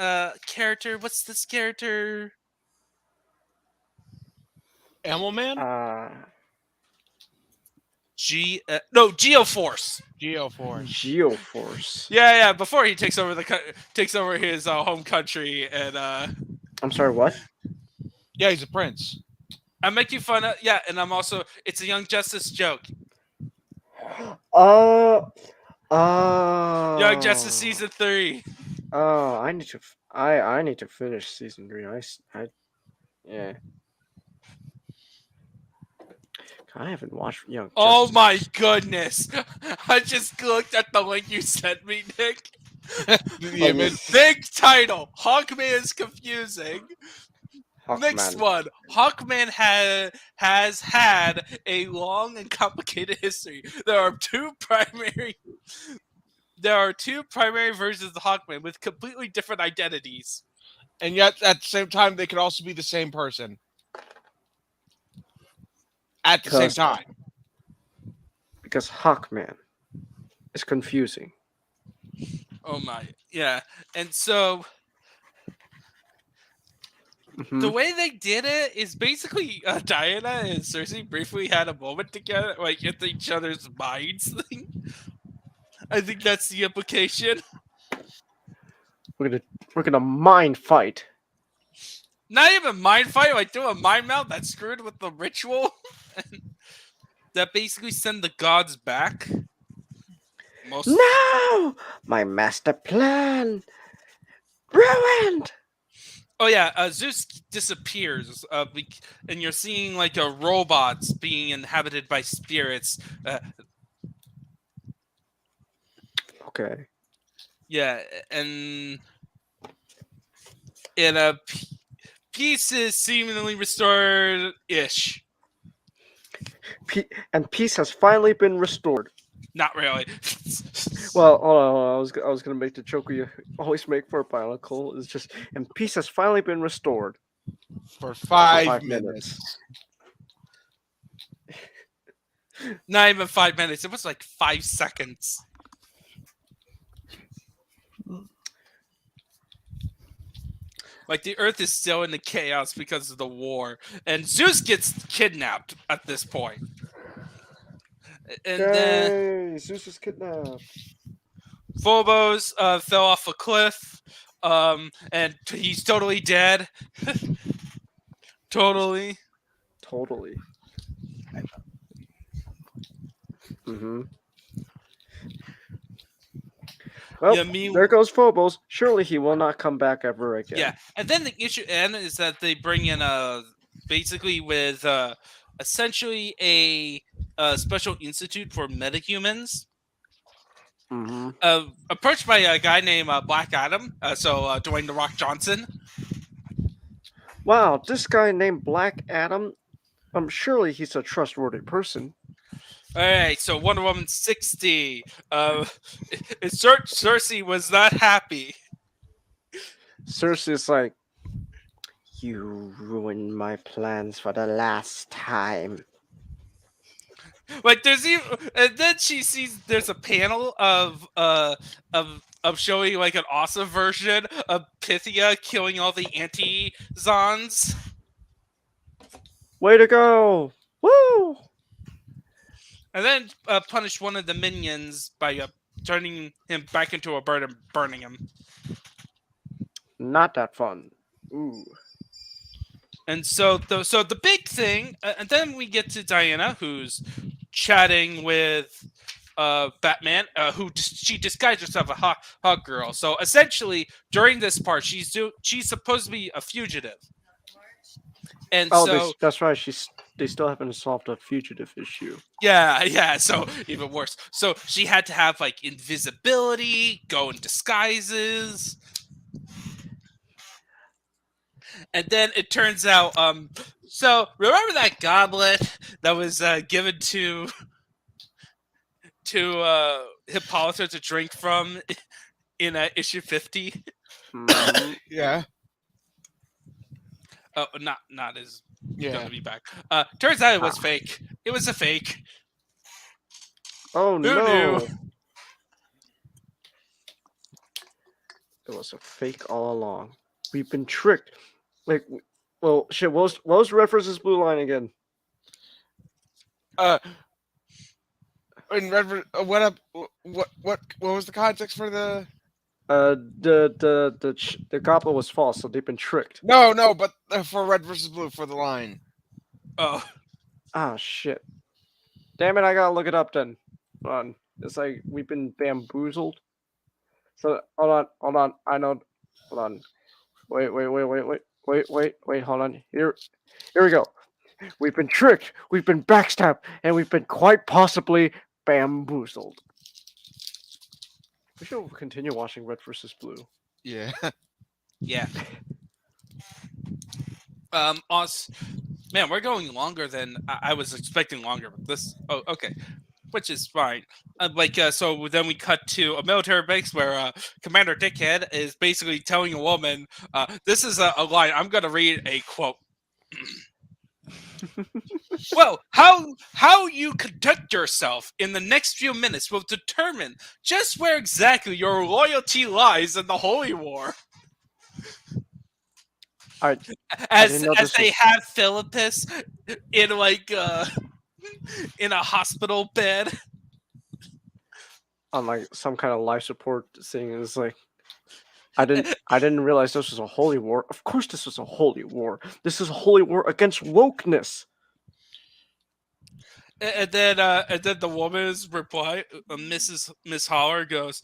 character, what's this character? Animal Man? Geoforce. Geoforce. Yeah. Before he takes over his home country, and I'm sorry, what? Yeah, he's a prince. I'm making fun of and I'm also it's a Young Justice joke. Young Justice season 3. Oh, I need to finish season 3. Yeah. I haven't watched Young Justice. Oh my goodness! I just looked at the link you sent me, Nick. Big title: Hawkman is confusing. Hawkman. Next one: Hawkman has had a long and complicated history. There are two primary versions of Hawkman with completely different identities, and yet at the same time they could also be the same person. At the same time. Because Hawkman is confusing. Oh my, yeah. And so the way they did it is basically Diana and Cersei briefly had a moment together, like in each other's minds thing. I think that's the implication. We're gonna mind fight. Not even mind fight, like do a mind meld that's screwed with the ritual. That basically send the gods back. No! My master plan ruined! Oh yeah, Zeus disappears, and you're seeing robots being inhabited by spirits. Okay. Yeah, and peace is seemingly restored-ish. And peace has finally been restored. Not really. Well, hold on. I was gonna make the joke you always make for a Bionicle. It's just, and peace has finally been restored. For 5 minutes. Not even 5 minutes. It was like 5 seconds. Like the Earth is still in the chaos because of the war, and Zeus gets kidnapped at this point. And then Zeus is kidnapped. Phobos fell off a cliff, and he's totally dead. Totally. Mm-hmm. Well, there goes Phobos. Surely he will not come back ever again. Yeah, and then the issue is that they bring in basically with essentially a special institute for metahumans. Mm-hmm. Approached by a guy named Black Adam, Dwayne "The Rock" Johnson. Wow, this guy named Black Adam. Surely he's a trustworthy person. All right, so Wonder Woman 60. Cersei was not happy. Cersei's like, you ruined my plans for the last time. Like there's even, and then she sees there's a panel of showing like an awesome version of Pythia killing all the anti-Zons. Way to go! Woo! And then punish one of the minions by turning him back into a bird and burning him. Not that fun. Ooh. And so the big thing, and then we get to Diana, who's chatting with Batman, she disguised herself a hot girl. So essentially, during this part, she's supposed to be a fugitive. And that's right. They still haven't solved a fugitive issue. Yeah. So even worse. So she had to have like invisibility, go in disguises. And then it turns out, so remember that goblet that was given to Hippolyta to drink from in issue 50? Yeah. Oh, not as gonna be back. Turns out it was fake. It was a fake. Oh Who no! knew? It was a fake all along. We've been tricked. Like, well, shit. What was Red versus Blue line again? In Red, what up? What was the context for the? The goblet was false, so they've been tricked. No, but for Red versus Blue for the line. Oh. Ah, shit. Damn it! I gotta look it up then. Hold on. It's like we've been bamboozled. So hold on. I know. Hold on. Wait. Hold on. Here we go. We've been tricked. We've been backstabbed, and we've been quite possibly bamboozled. We should continue watching Red versus Blue. Yeah. Yeah. Man, we're going longer than I was expecting longer. But this, okay, which is fine. So then we cut to a military base where Commander Dickhead is basically telling a woman, "This is a line. I'm gonna read a quote." Well, how you conduct yourself in the next few minutes will determine just where exactly your loyalty lies in the Holy War. As they have Philippus in in a hospital bed on like some kind of life support thing. It's like I didn't realize this was a holy war. Of course, this was a holy war. This is a holy war against wokeness. And then the woman's reply, Miss Holler goes,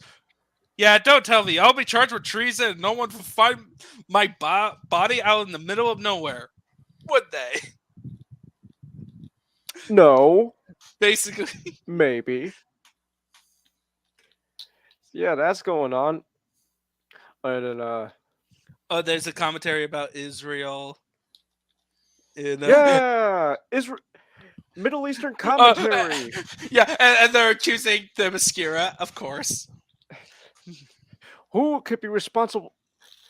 "Yeah, don't tell me. I'll be charged with treason, and no one will find my body out in the middle of nowhere, would they?" No. Basically. Maybe. Yeah, that's going on. And then there's a commentary about Israel. Yeah, Israel. Middle Eastern commentary. Yeah, and they're accusing the Themyscira, of course. Who could be responsible?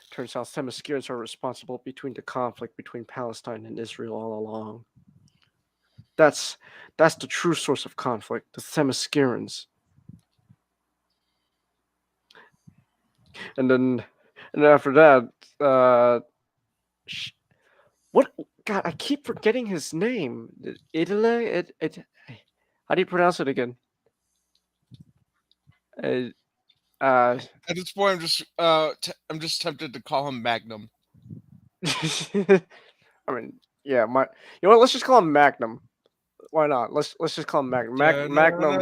Turns out Themyscirans are responsible between the conflict between Palestine and Israel all along. That's the true source of conflict, the Themyscirans. And then after that, what? God, I keep forgetting his name. Italy. How do you pronounce it again? At this point, I'm just tempted to call him Magnum. I mean, yeah, you know what? Let's just call him Magnum. Why not? Let's just call him Magnum. Magnum.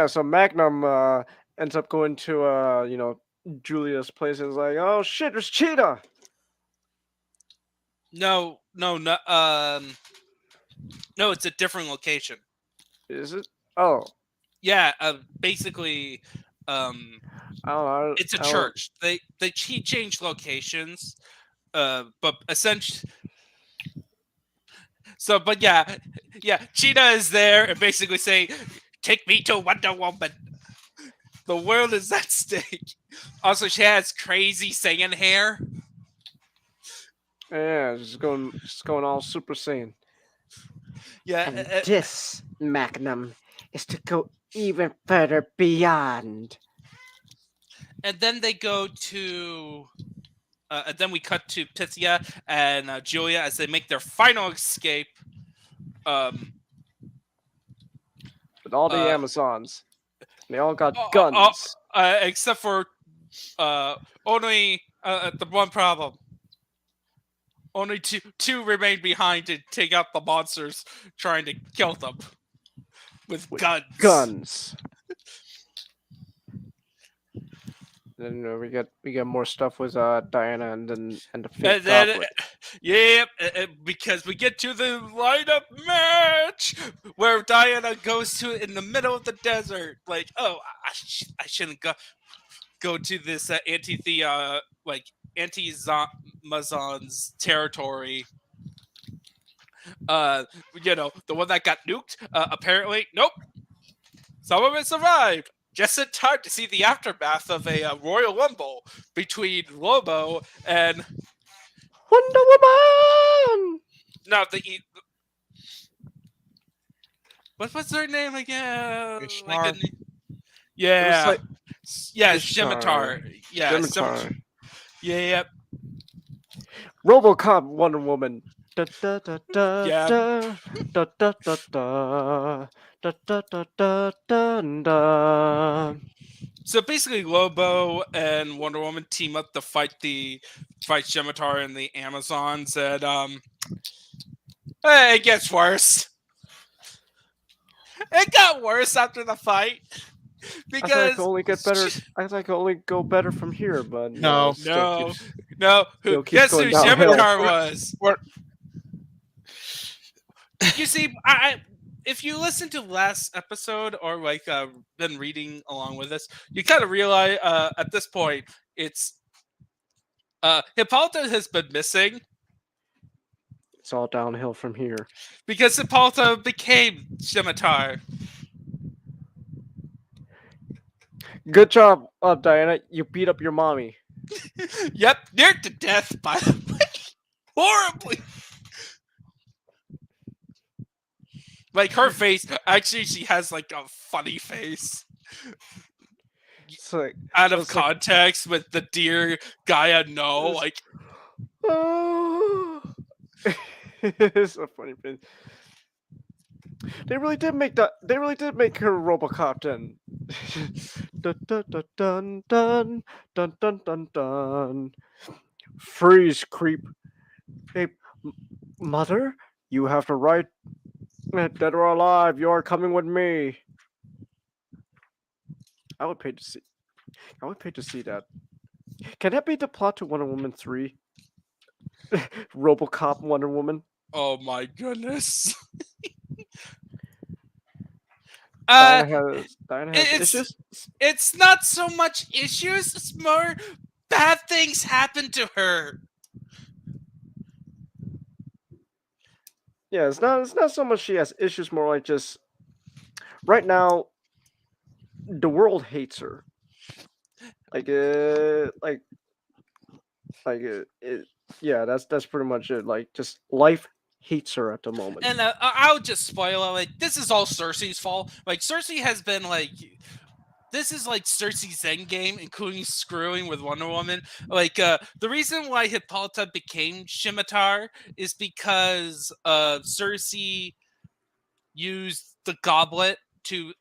So Magnum ends up going to Julia's place and is like, "Oh shit, there's Cheetah." No, no, it's a different location. Is it? Oh. Yeah, basically, I don't know. It's a church. He changed locations, but essentially. So, but yeah, Cheetah is there and basically saying, "Take me to Wonder Woman. The world is at stake." Also, she has crazy Saiyan hair. Yeah, just going all Super Saiyan. Yeah, and this Magnum is to go even further beyond. and then they go to. And then we cut to Pythia and Julia as they make their final escape. With all the Uh, Amazons. They all got guns. Except for only the one problem. Only two remain behind to take out the monsters trying to kill them with guns. Then we get more stuff with Diana and the fake goblet. Yep, because we get to the lineup match where Diana goes to in the middle of the desert. Like, oh, I shouldn't go to this anti-Amazon's territory. The one that got nuked. Apparently, nope. Some of it survived. Just in time to see the aftermath of a Royal Rumble between Lobo and Wonder Woman. No, what was her name again? Yeah, Scimitar. Yeah, Scimitar. Yeah. RoboCop Wonder Woman. Da da da da Yeah. da da da da da da da da da da. So basically, Lobo and Wonder Woman team up to fight Scimitar and the Amazons, and it gets worse. It got worse after the fight because I think only get better. I think only go better from here, but No. No. still keeps Guess who going downhill. Scimitar was? What? You see, if you listen to last episode or been reading along with us, you kind of realize at this point it's Hippolyta has been missing. It's all downhill from here. Because Hippolyta became Scimitar. Good job, Diana. You beat up your mommy. Yep, near to death, by the way. Horribly. Like, her face, actually, she has, like, a funny face. It's like, Out of context with the dear Gaia no, like... Oh. It's a funny face. They really did make her RoboCop then. Dun dun dun dun dun dun dun dun dun. Freeze, creep. Hey, mother, you have to write dead or alive. You are coming with me. I would pay to see that. Can that be the plot to Wonder Woman 3? RoboCop Wonder Woman. Oh my goodness. Diana has issues? It's not so much issues, it's more bad things happen to her. Yeah, it's not so much she has issues, more like just right now the world hates her. Yeah, that's pretty much it. Like, just life hates her at the moment. And I'll just spoil it. Like, this is all Cersei's fault. Like, Cersei has been like, this is like Cersei's endgame, including screwing with Wonder Woman. Like, the reason why Hippolyta became Scimitar is because Cersei used the goblet to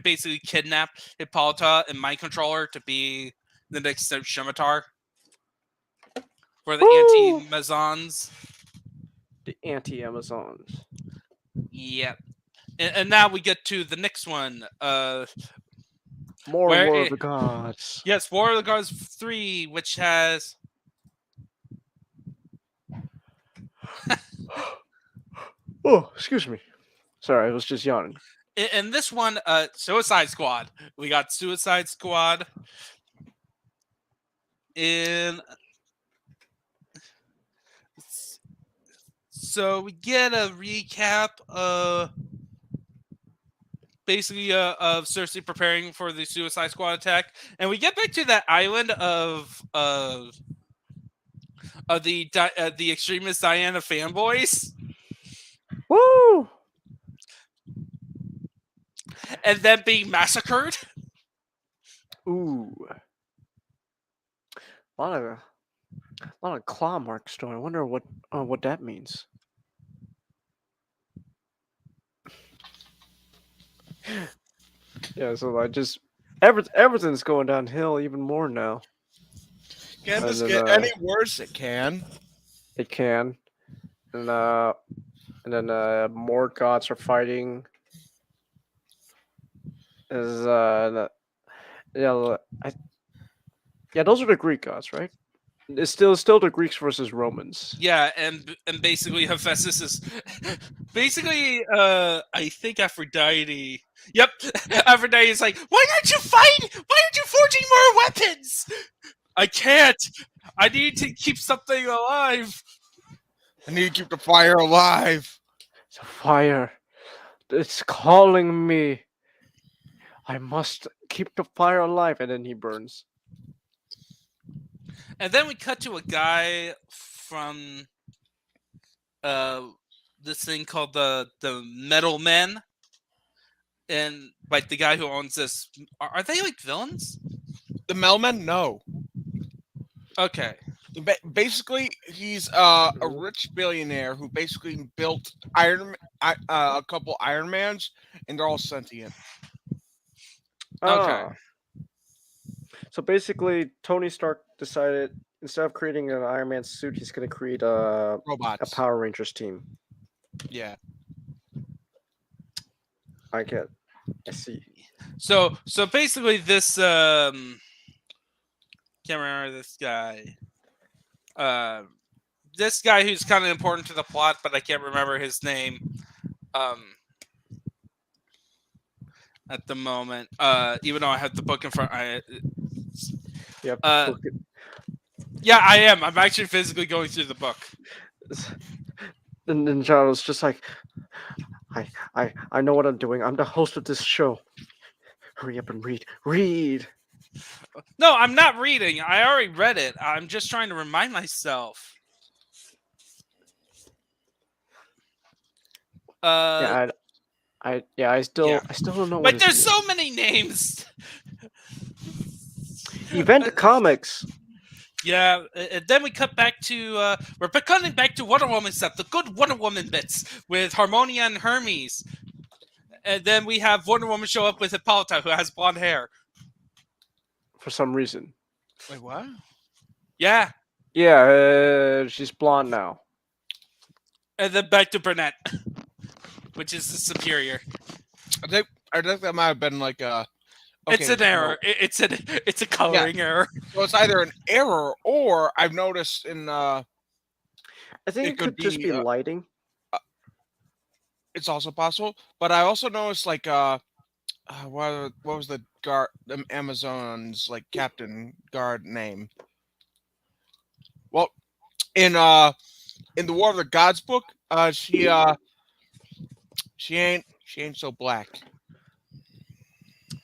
basically kidnap Hippolyta and mind control her to be the next Scimitar for the anti-Amazons. The anti-Amazons. Yep. And now we get to the next one. More War of the Gods. Yes, War of the Gods 3, which has... Oh, excuse me. Sorry, I was just yawning. In this one, Suicide Squad. We got Suicide Squad. So we get a recap of basically of Cersei preparing for the Suicide Squad attack, and we get back to that island of the extremist Diana fanboys. Woo! And then being massacred. Ooh. A lot of claw marks though. I wonder what that means. Yeah, so I just everything's going downhill even more now. Can And this then get any worse? It can. it can, and then more gods are fighting. Is yeah, yeah, those are the Greek gods, right? It's still the Greeks versus Romans. Yeah, and basically Hephaestus is basically I think Aphrodite. Yep, Aphrodite is like, why aren't you fighting? Why aren't you forging more weapons? I can't. I need to keep something alive. I need to keep the fire alive. The fire, it's calling me. I must keep the fire alive, and then he burns. And then we cut to a guy from this thing called the Metal Men, and like the guy who owns this. Are they like villains? The Melman? No. Okay. Basically, he's a rich billionaire who basically built a couple Iron Mans, and they're all sentient. Okay. Ah. So basically, Tony Stark decided instead of creating an Iron Man suit, he's going to create a Robots. Power Rangers team. Yeah. I see. So basically this can't remember this guy. This guy who's kind of important to the plot, but I can't remember his name. At the moment, even though I have the book in front, Yep. yeah, I am. I'm actually physically going through the book. And then John was just like, I know what I'm doing. I'm the host of this show. Hurry up and read. Read. No, I'm not reading. I already read it. I'm just trying to remind myself. I still don't know. Like, there's so many names. Event Comics. Yeah, and then we cut back to we're cutting back to Wonder Woman stuff, the good Wonder Woman bits with Harmonia and Hermes, and then we have Wonder Woman show up with Hippolyta, who has blonde hair For some reason. Wait, what? Yeah. Yeah, she's blonde now. And then back to brunette, which is the superior. I think that might have been like a. Okay, it's an error. It's a coloring error. So it's either an error or I've noticed in. I think it could just be lighting. It's also possible, but I also noticed like what was the guard, the Amazon's like captain guard name? Well, in the War of the Gods book, she ain't so black.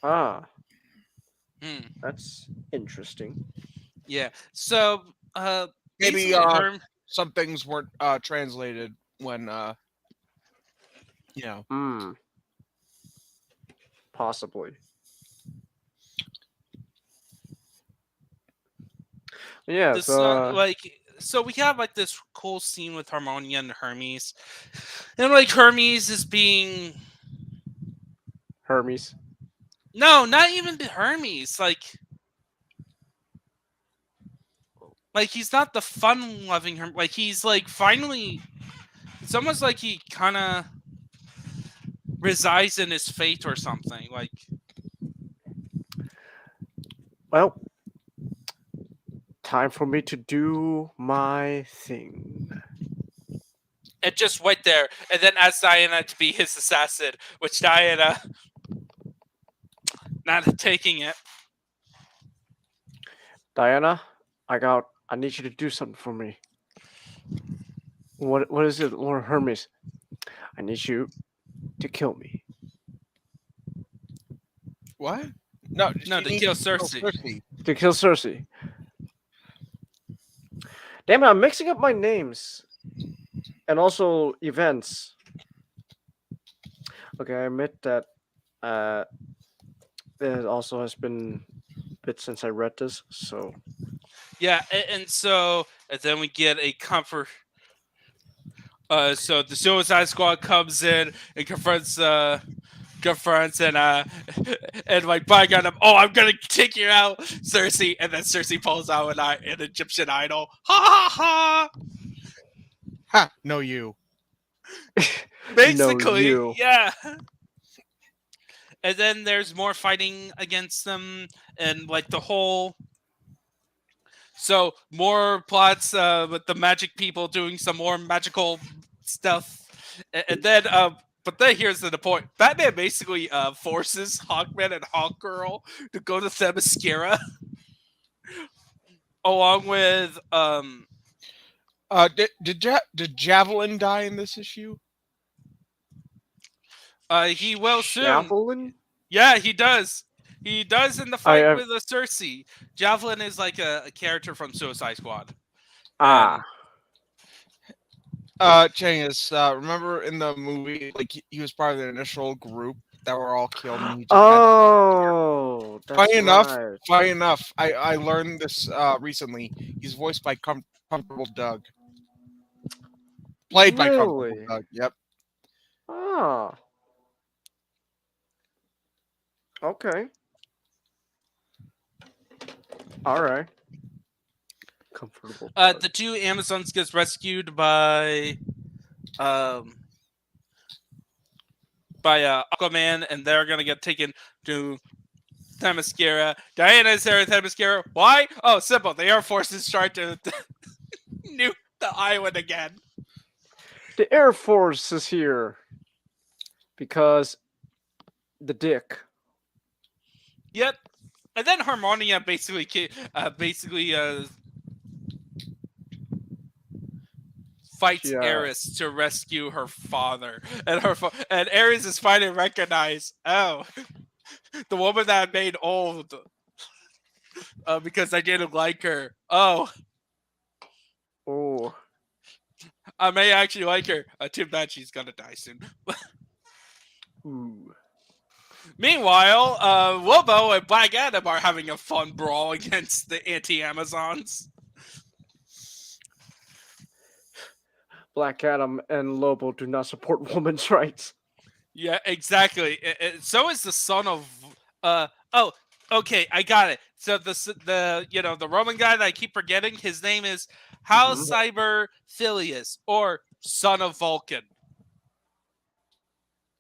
Ah. That's interesting. Yeah. So maybe some things weren't translated when possibly. Yeah, so we have like this cool scene with Harmonia and Hermes, and like Hermes is being Hermes. No, not even Hermes. Like he's not the fun-loving Hermes. Like he's like finally. It's almost like he kind of resides in his fate or something. Like, well, time for me to do my thing. it just went there, and then asked Diana to be his assassin, which Diana not taking it. Diana, I need you to do something for me. What is it, Lord Hermes? I need you to kill me. What? No, to kill Cersei. To kill Cersei. Damn it, I'm mixing up my names. And also events. Okay, I admit that it also has been a bit since I read this, so Yeah, and then we get a comfort. So the Suicide Squad comes in and confronts and like by God, I'm gonna take you out, Cersei, and then Cersei pulls out an Egyptian idol. Ha ha ha! Ha! No, you. Basically, you. yeah. And then there's more fighting against them, and like the whole. So more plots with the magic people doing some more magical stuff, and then but then here's the point: Batman basically forces Hawkman and Hawkgirl to go to Themyscira, along with Did Javelin die in this issue? he will soon. Javelin? Yeah, he does. He does in the fight I- with Cersei. Javelin is like a character from Suicide Squad. Ah. Changus, remember in the movie, like he was part of the initial group that were all killed. And he just Oh, that's right. funny enough, I learned this recently. He's voiced by Comfortable Doug. Played by Comfortable Really? Doug. Yep. Ah. Okay. All right. Comfortable. The two Amazons gets rescued by Aquaman, and they're gonna get taken to Themyscira. Diana is there at Themyscira. Why? Oh, simple. The Air Force is trying to nuke the island again. The Air Force is here because the dick. Yep. And then Harmonia basically fights Ares to rescue her father, and and Ares is finally recognized. Oh, the woman that I made old because I didn't like her. Oh, I may actually like her. Too bad she's gonna die soon. Ooh. Meanwhile, Lobo and Black Adam are having a fun brawl against the anti-Amazons. Black Adam and Lobo do not support women's rights. Yeah, exactly. So is the son of. Oh, okay, I got it. So the Roman guy that I keep forgetting, his name is Hal Cyber Thilius, or Son of Vulcan.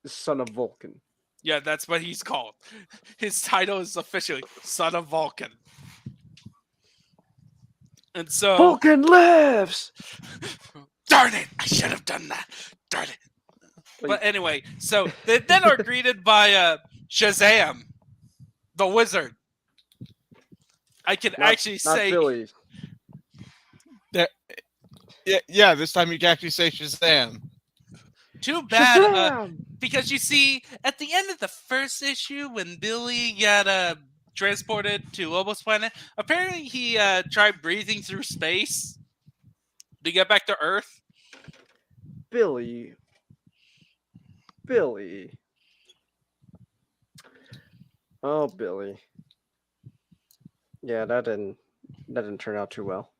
Son of Vulcan. Yeah, that's what he's called. His title is officially Son of Vulcan. And so Vulcan lives! Darn it! I should have done that. Darn it. But anyway, so they then are greeted by Shazam, the wizard. I can actually say Billy. Yeah, this time you can actually say Shazam. Too bad, Shazam! because you see, at the end of the first issue, when Billy got transported to Lobo's planet, apparently he tried breathing through space to get back to Earth. Billy. Oh, Billy. Yeah, that didn't turn out too well.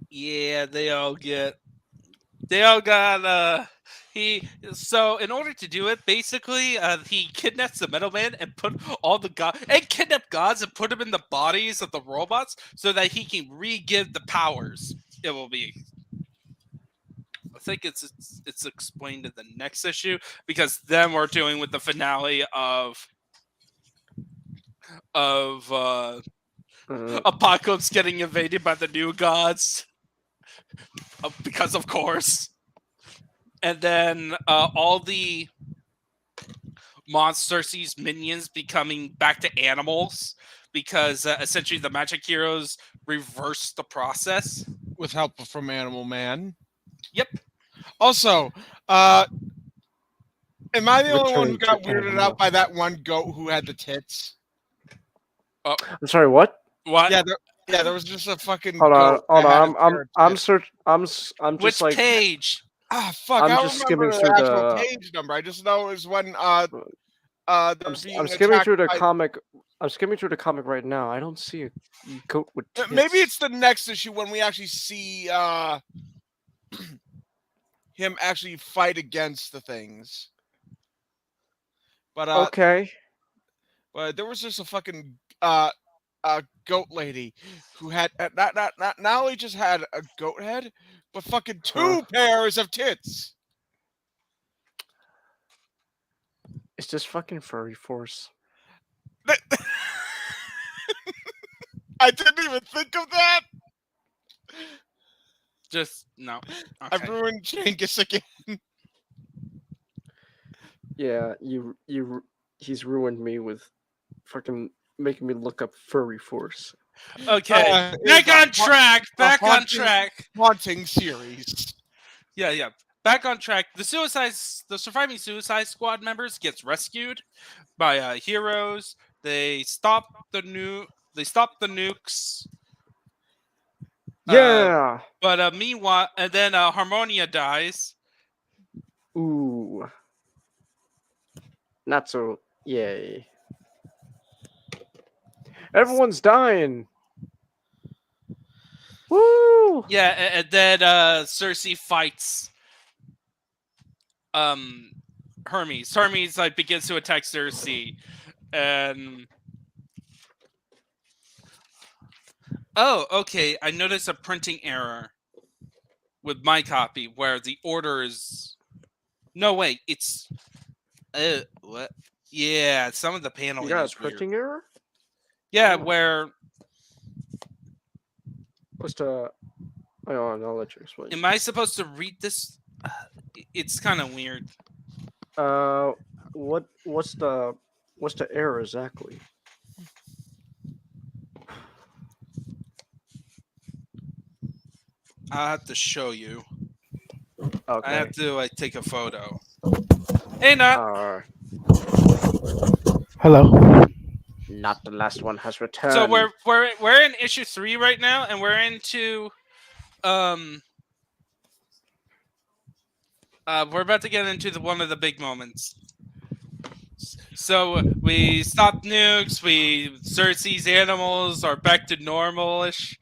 Yeah, they all got so in order to do it, basically he kidnaps the middleman and put all the kidnap gods and put them in the bodies of the robots so that he can re-give the powers. It will be, I think it's explained in the next issue, because then we're dealing with the finale of Apocalypse getting invaded by the new gods. Because of course. And then all the Cersei's minions becoming back to animals, because essentially the magic heroes reverse the process. With help from Animal Man. Yep. Also, am I the only one who Return got to weirded Animal. out by that one goat who had the tits? I'm sorry, what? What? Yeah, there was just a fucking. Hold goat on. that had a pair of I'm tits. just Which like page? Ah, fuck! I'm I don't just remember skimming the through actual the- page number. I just know it was when I'm skimming through the comic. I'm skimming through the comic right now. I don't see a goat with tits. Maybe it's the next issue when we actually see him actually fight against the things. But okay. But there was just a fucking goat lady who had not only just had a goat head, but fucking two pairs of tits. It's just fucking furry force. I didn't even think of that. Just no. Okay. I've ruined Genghis again. Yeah, he's ruined me with fucking making me look up furry force. Okay, back on track. Back on track. Haunting series. Yeah. Back on track. The surviving Suicide Squad members gets rescued by heroes. They stop the nukes. Yeah. But meanwhile, and then Harmonia dies. Ooh. Not so. Yay. Everyone's dying. Woo! Yeah, and then Cersei fights Hermes. Hermes like begins to attack Cersei, and okay. I noticed a printing error with my copy where the order is. No, wait, it's what? Yeah, some of the paneling. You got is a printing weird. error? Yeah, where What's the? I'll let you explain. am I supposed to read this? It's kind of weird. What's the error exactly? I'll have to show you. Okay. I have to take a photo. Hey, Nat. Hello. Not the last one has returned. So we're in issue 3 right now, and we're into we're about to get into one of the big moments. So we stop nukes. Cersei's animals are back to normalish,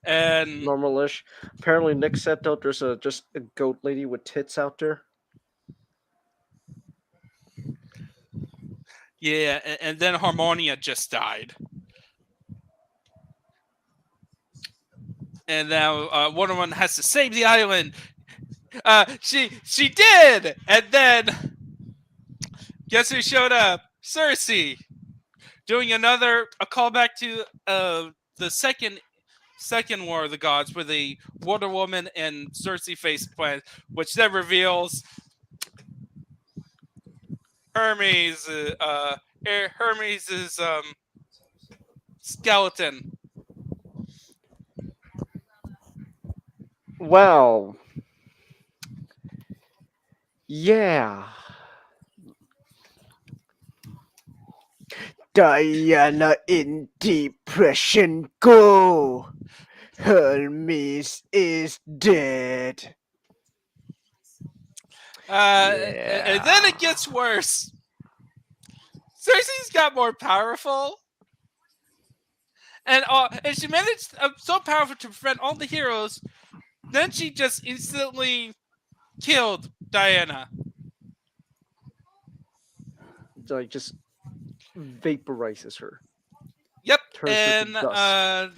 and normalish. Apparently, Nick said though there's just a goat lady with tits out there. yeah, and then Harmonia just died, and now Wonder Woman has to save the island. She did, and then guess who showed up? Cersei, doing a callback to the second War of the Gods, where the Wonder Woman and Cersei face plant, which then reveals Hermes' skeleton. Well, yeah. Diana in depression. Go. Hermes is dead. And then it gets worse. Cersei's got more powerful, and she managed so powerful to prevent all the heroes. Then she just instantly killed Diana. Like just vaporizes her. Yep, Turns her to dust.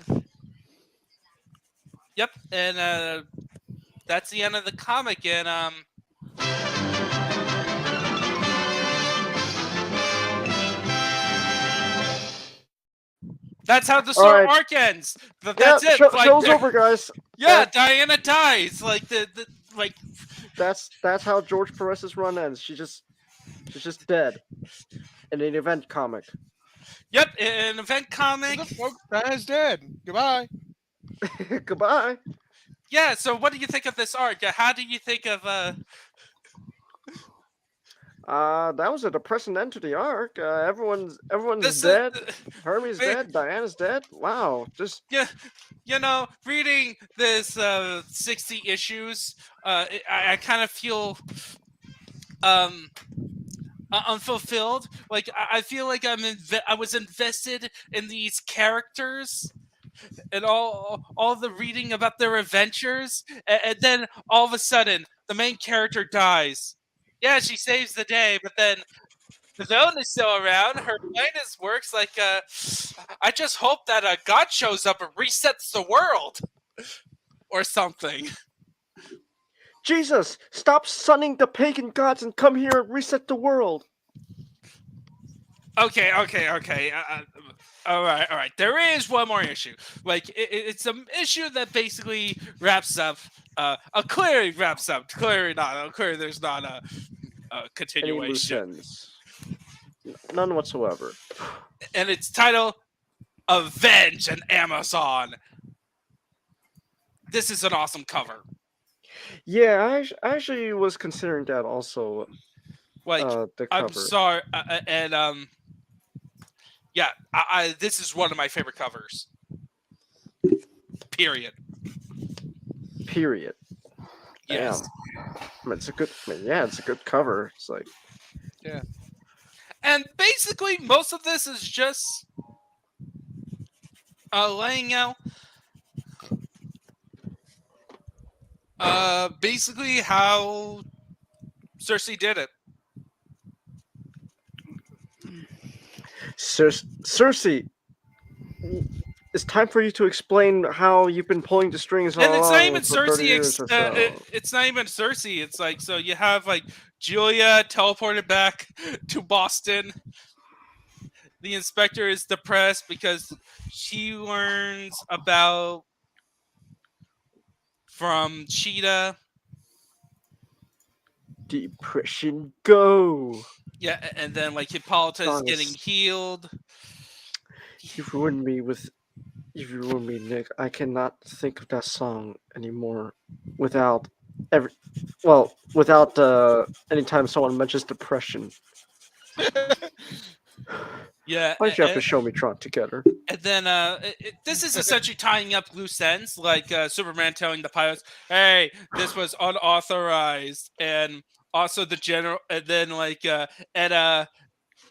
Yep, and that's the end of the comic. And that's how the story arc ends. That's it. Show's over, guys. Yeah, Diana dies. Like That's how George Perez's run ends. She's just dead. In an event comic. Yep, an event comic. Diana's dead. Goodbye. Goodbye. Yeah. So, what do you think of this arc? How do you think of that was a depressing end to the arc. Everyone's dead. Hermes dead. Diana's dead. Wow. Just reading this 60 issues, I kind of feel unfulfilled. Like I feel like I was invested in these characters and all the reading about their adventures, and then all of a sudden the main character dies. Yeah, she saves the day, but then the villain is still around. Her plan works like I just hope that a god shows up and resets the world or something. Jesus, stop sunning the pagan gods and come here and reset the world. Okay. All right. There is one more issue. Like it's an issue that basically wraps up. Clearly wraps up. Clearly not. Clearly there's not a continuation. Any loose ends? None whatsoever. And it's titled "Avenge an Amazon." This is an awesome cover. Yeah, I actually was considering that also. Like, the cover. I'm sorry, and yeah, this is one of my favorite covers. Period. Damn. Yes. It's a good. It's a good cover. It's like. Yeah. And basically, most of this is just laying out basically how Cersei did it. Cersei, it's time for you to explain how you've been pulling the strings all And it's along not even for 30 Cersei. years or so. It's not even Cersei. It's like, so you have like Julia teleported back to Boston. The inspector is depressed because she learns about from Cheetah. Depression, go. Yeah, and then like Hippolyta is Thomas. getting healed. You've ruined me, Nick. I cannot think of that song anymore without anytime someone mentions depression. Yeah. Why'd you have to show me Tron together? And then this is essentially tying up loose ends, like Superman telling the pilots, "Hey, this was unauthorized," and also the general, and then like Edda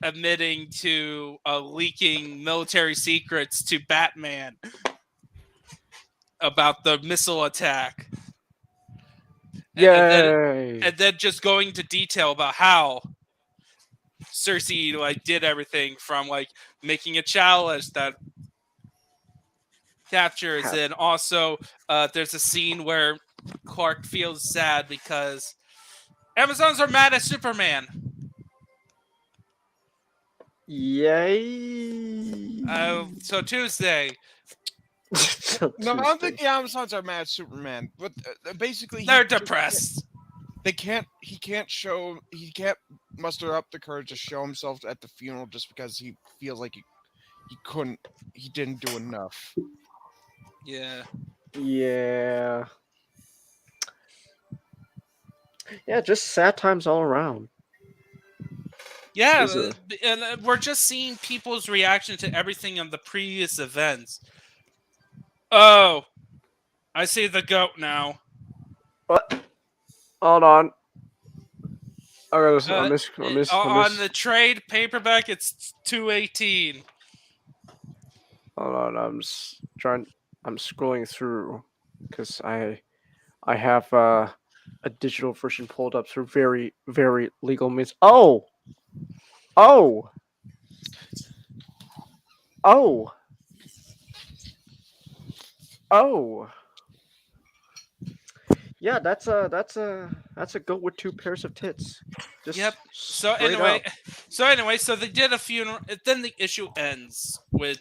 admitting to leaking military secrets to Batman about the missile attack. Yay! And then just going into detail about how Cersei like did everything from like making a chalice that captures, and also there's a scene where Clark feels sad because Amazons are mad at Superman. Yay! So Tuesday. No, I don't think the Amazons are mad at Superman, but basically they're depressed. He can't muster up the courage to show himself at the funeral just because he feels like he didn't do enough. Yeah. Yeah, just sad times all around. Yeah, and we're just seeing people's reaction to everything on the previous events. Oh, I see the goat now. What? Hold on. I miss. On the trade paperback, it's $2.18. Hold on, I'm scrolling through because I have a digital version pulled up through very, very legal means. Oh. Yeah, that's a goat with two pairs of tits. Yep. So anyway, they did a funeral. Then the issue ends with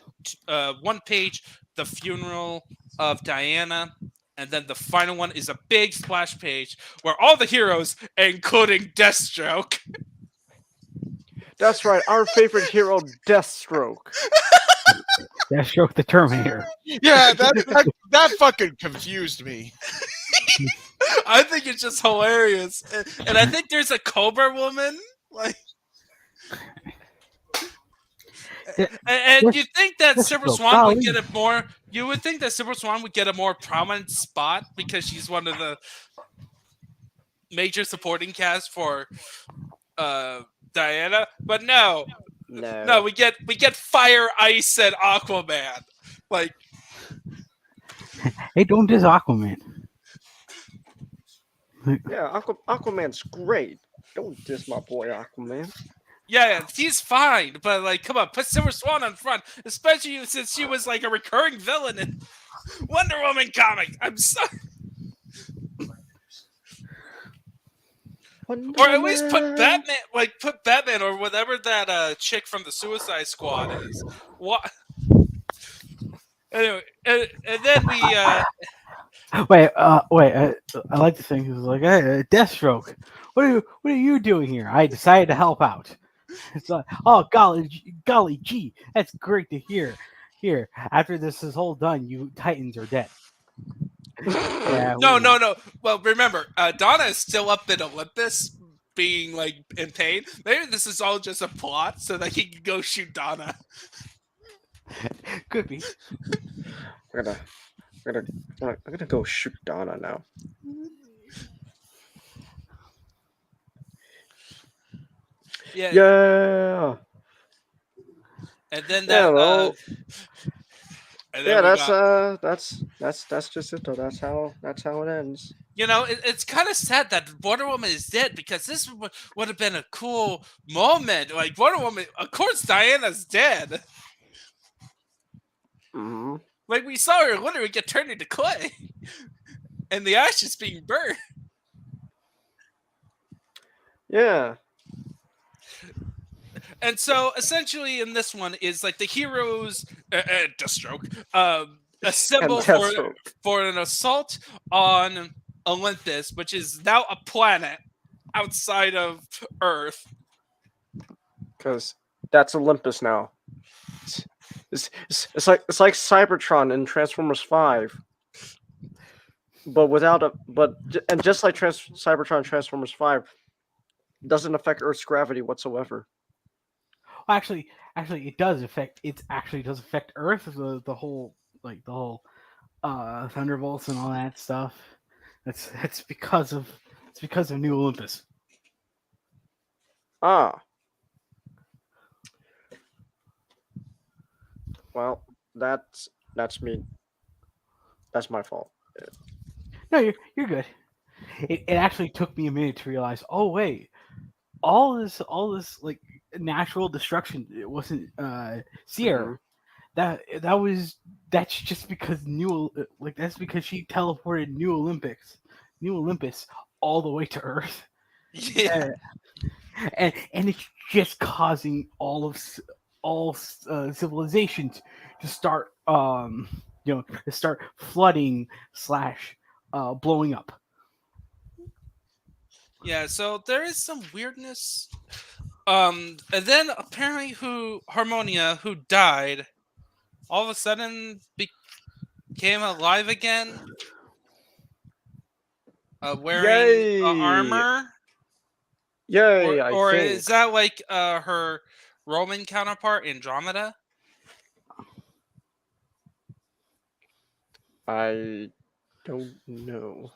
one page, the funeral of Diana, and then the final one is a big splash page where all the heroes, including Deathstroke. That's right, our favorite hero, Deathstroke. Deathstroke the Terminator. Yeah, that fucking confused me. I think it's just hilarious, and I think there's a Cobra woman, like, and you think that Silver Swan would get it more. You would think that Silver Swan would get a more prominent spot because she's one of the major supporting cast for Diana, but no, No. we get Fire, Ice, and Aquaman. Like, Hey, don't diss Aquaman. Yeah, Aquaman's great. Don't diss my boy Aquaman. yeah, he's fine, but like, come on, put Silver Swan on front, especially since she was like a recurring villain in Wonder Woman comic. I'm sorry. Or at least put Batman, or whatever that chick from the Suicide Squad is. What? Anyway, and then we Wait. I like to think it was like, hey, Deathstroke. What are you doing here? I decided to help out. It's like, oh golly gee, that's great to hear. Here, after this is all done, you Titans are dead. Yeah, no. Well, remember, Donna is still up in Olympus, being like in pain. Maybe this is all just a plot so that he can go shoot Donna. Could be. I'm gonna go shoot Donna now. Yeah. And then Yeah, that. well, And yeah, then that's just it though. That's how it ends. you know, it's kind of sad that Wonder Woman is dead, because this would have been a cool moment. Like, Wonder Woman, of course, Diana's dead. Mm-hmm. Like, we saw her literally get turned into clay, and the ashes being burned. Yeah. And so, essentially, in this one is like the heroes, Deathstroke, assemble Deathstroke. for an assault on Olympus, which is now a planet outside of Earth. Because that's Olympus now. It's like Cybertron in Transformers 5, but just like Cybertron in Transformers 5, doesn't affect Earth's gravity whatsoever. Well, actually, it does affect. It actually does affect Earth. The whole thunderbolts and all that stuff. That's because of New Olympus. Ah. Well, that's me. That's my fault. No, you're good. It actually took me a minute to realize. Oh wait, all this like natural destruction. It wasn't Sierra. Mm-hmm. That's just because that's because she teleported New Olympus all the way to Earth. Yeah. And it's just causing all civilizations to start to start flooding / blowing up. Yeah, so there is some weirdness. And then apparently Harmonia, who died, all of a sudden became alive again. Wearing armor. Yay! Or I think. is that like her Roman counterpart, Andromeda? I don't know.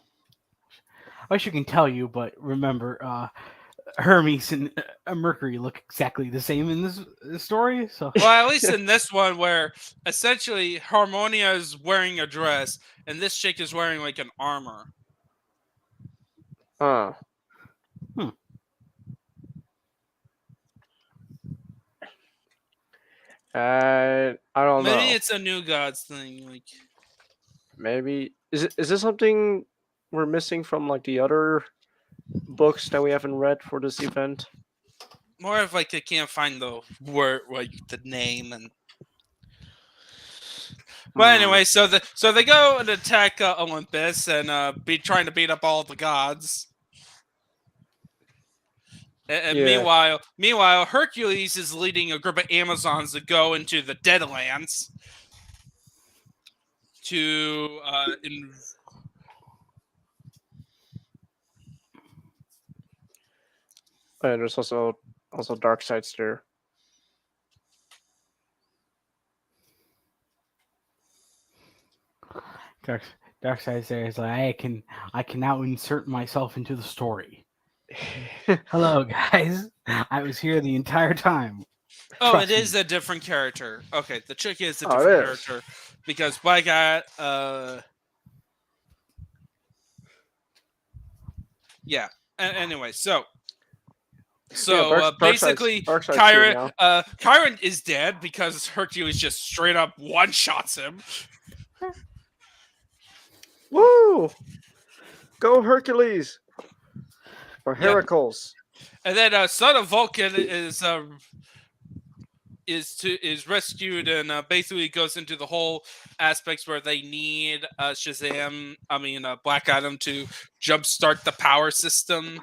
I wish I can tell you, but remember, Hermes and Mercury look exactly the same in this story. So, Well, at least in this one, where essentially Harmonia is wearing a dress, and this chick is wearing like an armor. Huh. I don't know. Maybe it's a New Gods thing. Like, Maybe is this something we're missing from like the other books that we haven't read for this event? more of like I can't find the word, like the name and. But anyway, so they go and attack Olympus and be trying to beat up all the gods. And meanwhile, Hercules is leading a group of Amazons to go into the Deadlands to and there's also Darkseid's there. Darkseid's there is like I can now insert myself into the story. Hello, guys. I was here the entire time. Oh, Trust it is me. a different character. Okay, the chick is a Oh, it different is. character because Black Cat. Yeah. Anyway, so basically, Darkseid's here Kyron now. Kyron is dead because Hercules just straight up one shots him. Woo! Go Hercules or Yep. Heracles. And then Son of Vulcan is rescued and basically goes into the whole aspects where they need Black Adam to jumpstart the power system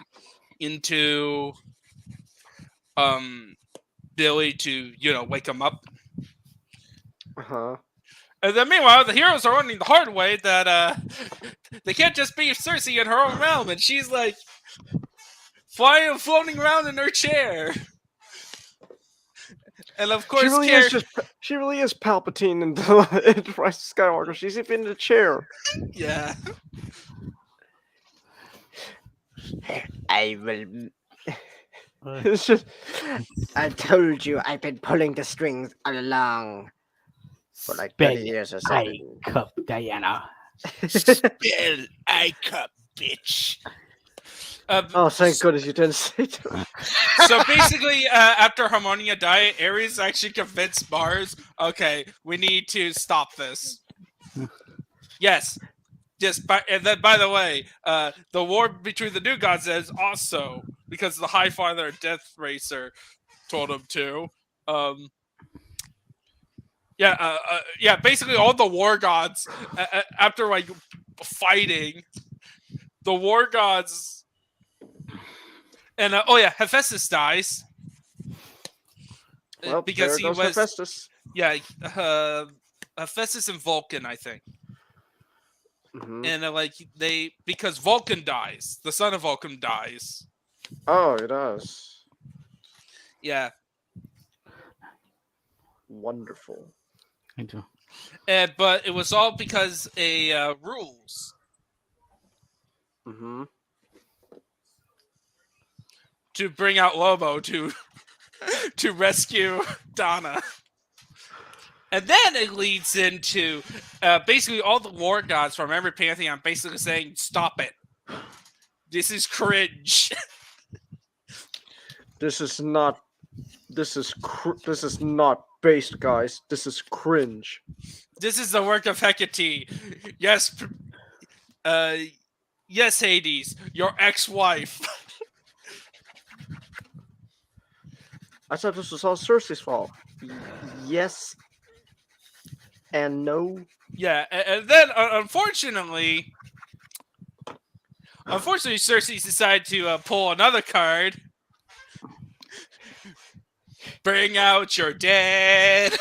into Billy to wake him up. Uh-huh. And then meanwhile, the heroes are learning the hard way that they can't just be Cersei in her own realm, and she's like flying and floating around in her chair. And of course, she really is Palpatine in Rise of Skywalker. She's even in the chair. Yeah. I will. It's just I told you I've been pulling the strings all along for like 30 Spell years or I something. cup Diana. Bill, I cup, bitch. oh, thank goodness you didn't say that. So basically, after Harmonia died, Ares actually convinced Mars, okay, we need to stop this. Yes. And then, by the way, the war between the new gods is also because the High Father and Death Racer told him to. Basically all the war gods, after like fighting, the war gods, and Hephaestus dies. Well, because there he goes was Hephaestus. Hephaestus and Vulcan, I think. Mhm. And because Vulcan dies, the son of Vulcan dies. Oh, it does. Yeah. Wonderful. Me too. But it was all because rules. Mm-hmm. To bring out Lobo to rescue Donna. And then it leads into basically all the war gods from every pantheon basically saying, stop it. This is cringe. This is not based, guys. This is cringe. This is the work of Hecate. Yes, yes, Hades, your ex-wife. I thought this was all Cersei's fault. Yes. And no. Yeah, and then unfortunately, Cersei decided to pull another card. Bring out your dead.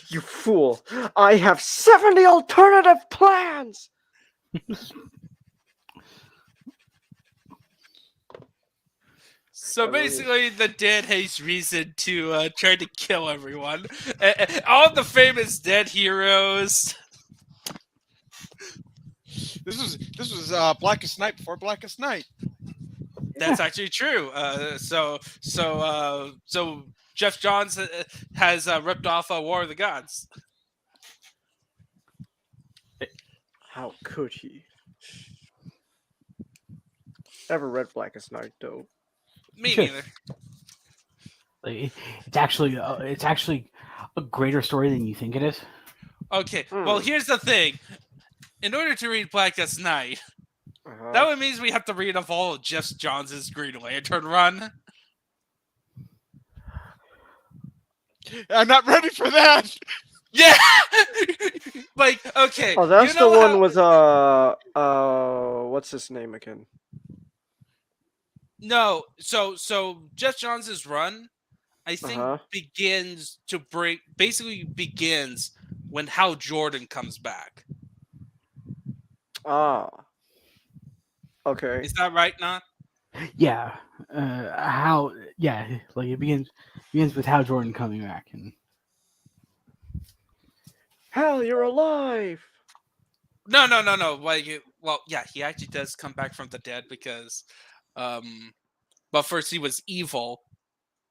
You fool. I have 70 alternative plans. So basically, the dead has reason to try to kill everyone. All the famous dead heroes. This was Blackest Night before Blackest Night. That's actually true. So Jeff Johns has ripped off War of the Gods. How could he? Never read Blackest Night, though. Me neither. Like, it's actually a greater story than you think it is. Okay, well, here's the thing. In order to read Blackest Night, that would mean we have to read of all of Jeff Johns' Green Lantern run. I'm not ready for that. Yeah, okay. Oh, that's the one with what's his name again? No, so Jeff Johns' run, I think, begins when Hal Jordan comes back. Ah. Okay. Is that right, Not? Yeah. Like it begins with Hal Jordan coming back and Hal, you're alive. No. He actually does come back from the dead because But first he was evil,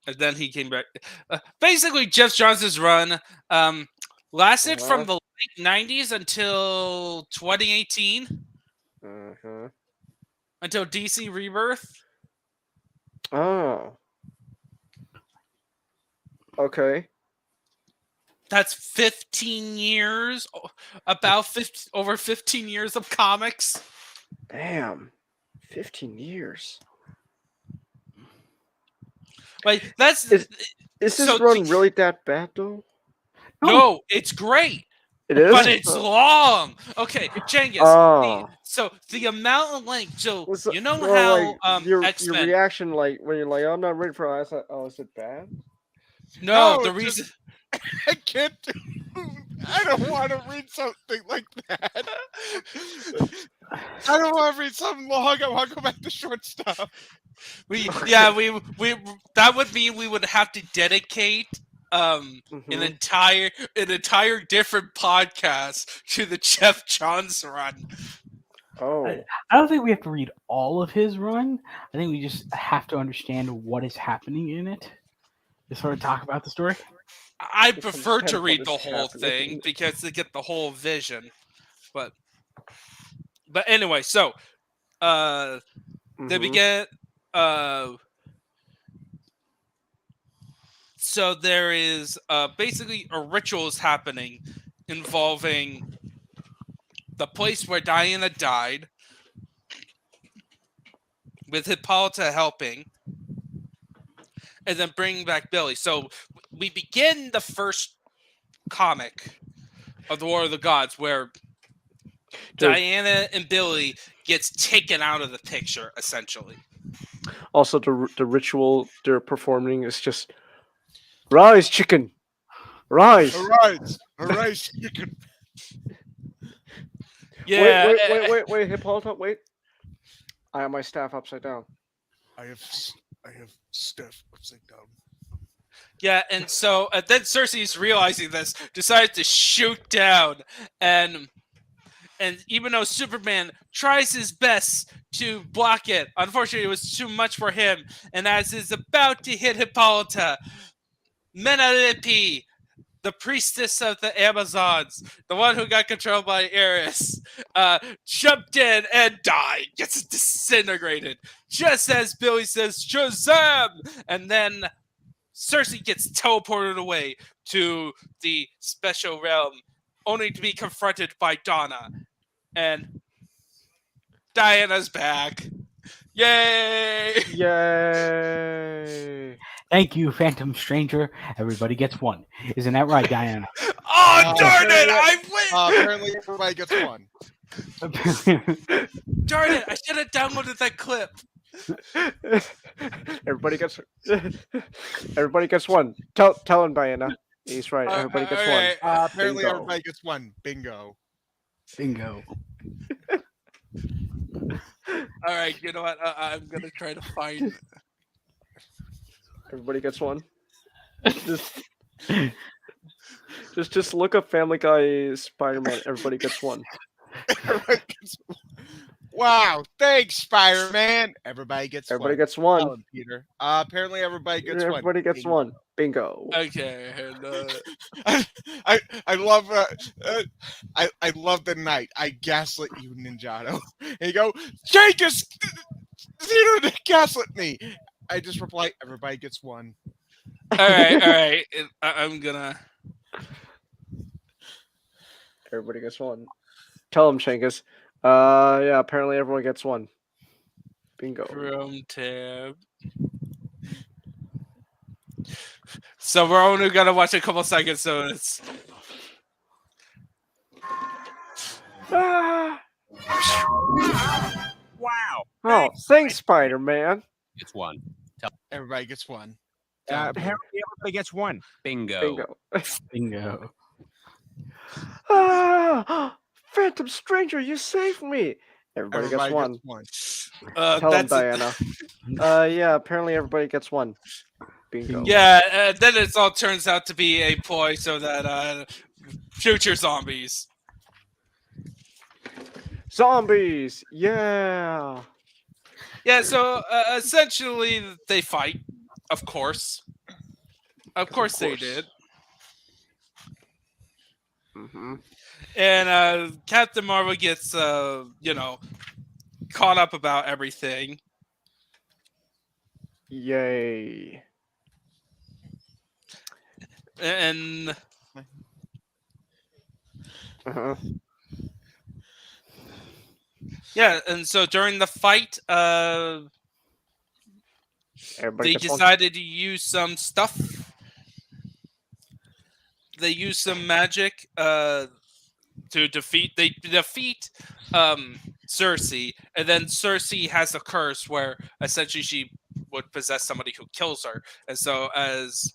and then he came back. Basically, Jeff Johns's run lasted from the late 90s until 2018. Until DC Rebirth. Oh. Okay. That's 15 years. Over 15 years of comics. Damn. 15 years. Like that's is this run really that bad though? No, it's great. It is, but it's long. Okay, Cengiz. So the amount of length. So you know how your X-Men. reaction, like when you're like, "I'm not ready for it," I was like, "Oh, is it bad?" No, the reason I can't. I don't want to read something like that. I don't want to read something long. I want to go back to short stuff. We that would mean we would have to dedicate an entire different podcast to the Jeff Johns run. Oh, I don't think we have to read all of his run. I think we just have to understand what is happening in it to sort of talk about the story. I prefer to read the whole thing because to get the whole vision. But anyway, so they begin. So there is basically a ritual is happening involving the place where Diana died, with Hippolyta helping, and then bringing back Billy. So we begin the first comic of the War of the Gods where Diana and Billy gets taken out of the picture, essentially. Also, the ritual they're performing is just rise, chicken, rise, arise, chicken. Yeah. Wait, Hippolyta, wait. I have my staff upside down. I have staff upside down. Yeah, and so then Cersei's realizing this, decides to shoot down, and even though Superman tries his best to block it, unfortunately it was too much for him, and as is about to hit Hippolyta, Menelope, the priestess of the Amazons, the one who got controlled by Ares, jumped in and died, gets disintegrated, just as Billy says, Shazam! And then Cersei gets teleported away to the special realm, only to be confronted by Donna. And Diana's back. Yay! Yay! Thank you, Phantom Stranger. Everybody gets one. Isn't that right, Diana? Oh, darn it! I win! Apparently everybody gets one. Darn it! I should have downloaded that clip. Everybody gets one. Tell him, Diana. He's right. Everybody gets one. Apparently everybody gets one. Bingo. All right, you know what? I'm gonna try to find. Everybody gets one. Just look up Family Guy Spider-Man. Everybody gets one. Wow! Thanks, Spider-Man. Everybody gets one. Gets one. Oh, Peter. Apparently everybody gets one. Everybody gets one. Bingo. Okay. And, I love I love the night. I gaslit you, Ninjato. And you go, Jenkins, you don't gaslit me. I just reply, everybody gets one. All right. I'm gonna. Everybody gets one. Tell him, Shankus. Yeah. Apparently, everyone gets one. Bingo. Chrome tab. So we're only gonna watch a couple seconds. So it's. Wow. Wow. Oh, thanks, Spider-Man. Gets one. Everybody gets one. Apparently everybody gets one. Bingo. Phantom Stranger, you saved me. Everybody gets one. Tell him, Diana. Yeah, apparently everybody gets one. Bingo. Yeah, then it all turns out to be a ploy so that future zombies. Zombies! Yeah! Yeah, so essentially they fight, of course. Of course they did. Mm-hmm. And Captain Marvel gets, caught up about everything. Yay. And yeah, and so during the fight, Everybody they gets one. decided to use some stuff. They use some magic to defeat. They defeat Cersei, and then Cersei has a curse where essentially she would possess somebody who kills her. And so as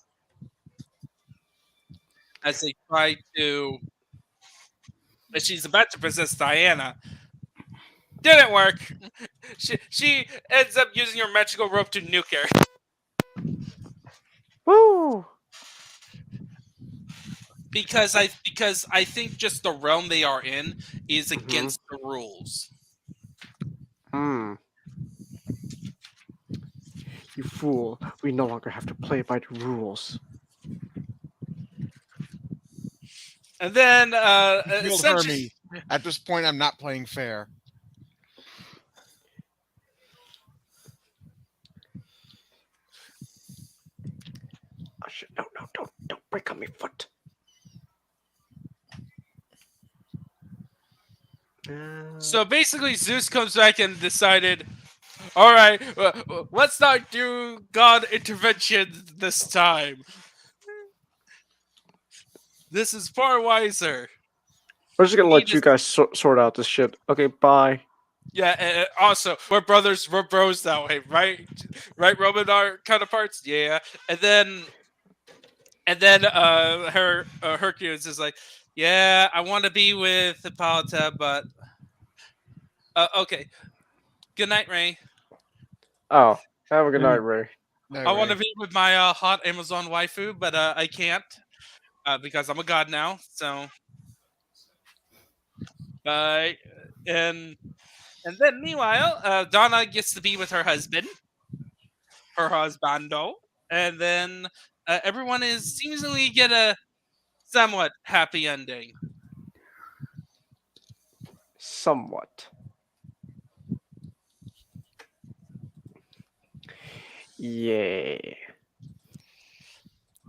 they try to, as she's about to possess Diana, didn't work. She ends up using her magical rope to nuke her. Woo! Because I think just the realm they are in is against the rules. You fool. We no longer have to play by the rules. And then You'll hear me. At this point, I'm not playing fair. Oh, shit. No, don't break on my foot. So basically, Zeus comes back and decided, all right, let's not do God intervention this time. This is far wiser. We're just gonna let you guys sort out this shit. Okay, bye. Yeah, and also, we're brothers, we're bros that way, right? Right, Roman, our counterparts? Yeah. And then Hercules is like, yeah, I want to be with Hippolyta, but okay. Good night, Ray. Oh, have a good night, Ray. I want to be with my hot Amazon waifu, but I can't because I'm a god now. So, and then meanwhile, Donna gets to be with her husband, her husbando, and then everyone is seemingly get a somewhat happy ending. Somewhat. Yay.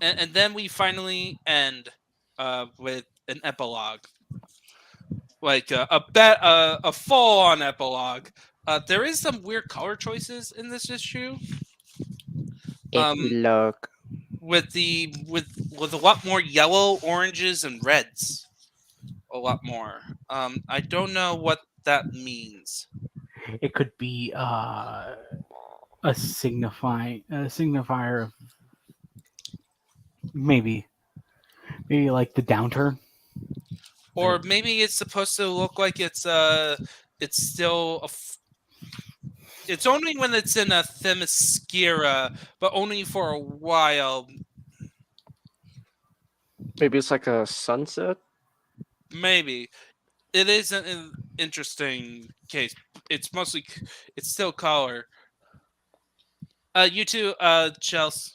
And then we finally end with an epilogue, like a full-on epilogue. There is some weird color choices in this issue. Epilogue. With a lot more yellow, oranges, and reds. A lot more. I don't know what that means. It could be a signifier of maybe like the downturn, or maybe it's supposed to look like it's still it's only when it's in a Themyscira, but only for a while. Maybe it's like a sunset. Maybe it is an interesting case. It's still color. You too, Chelsea.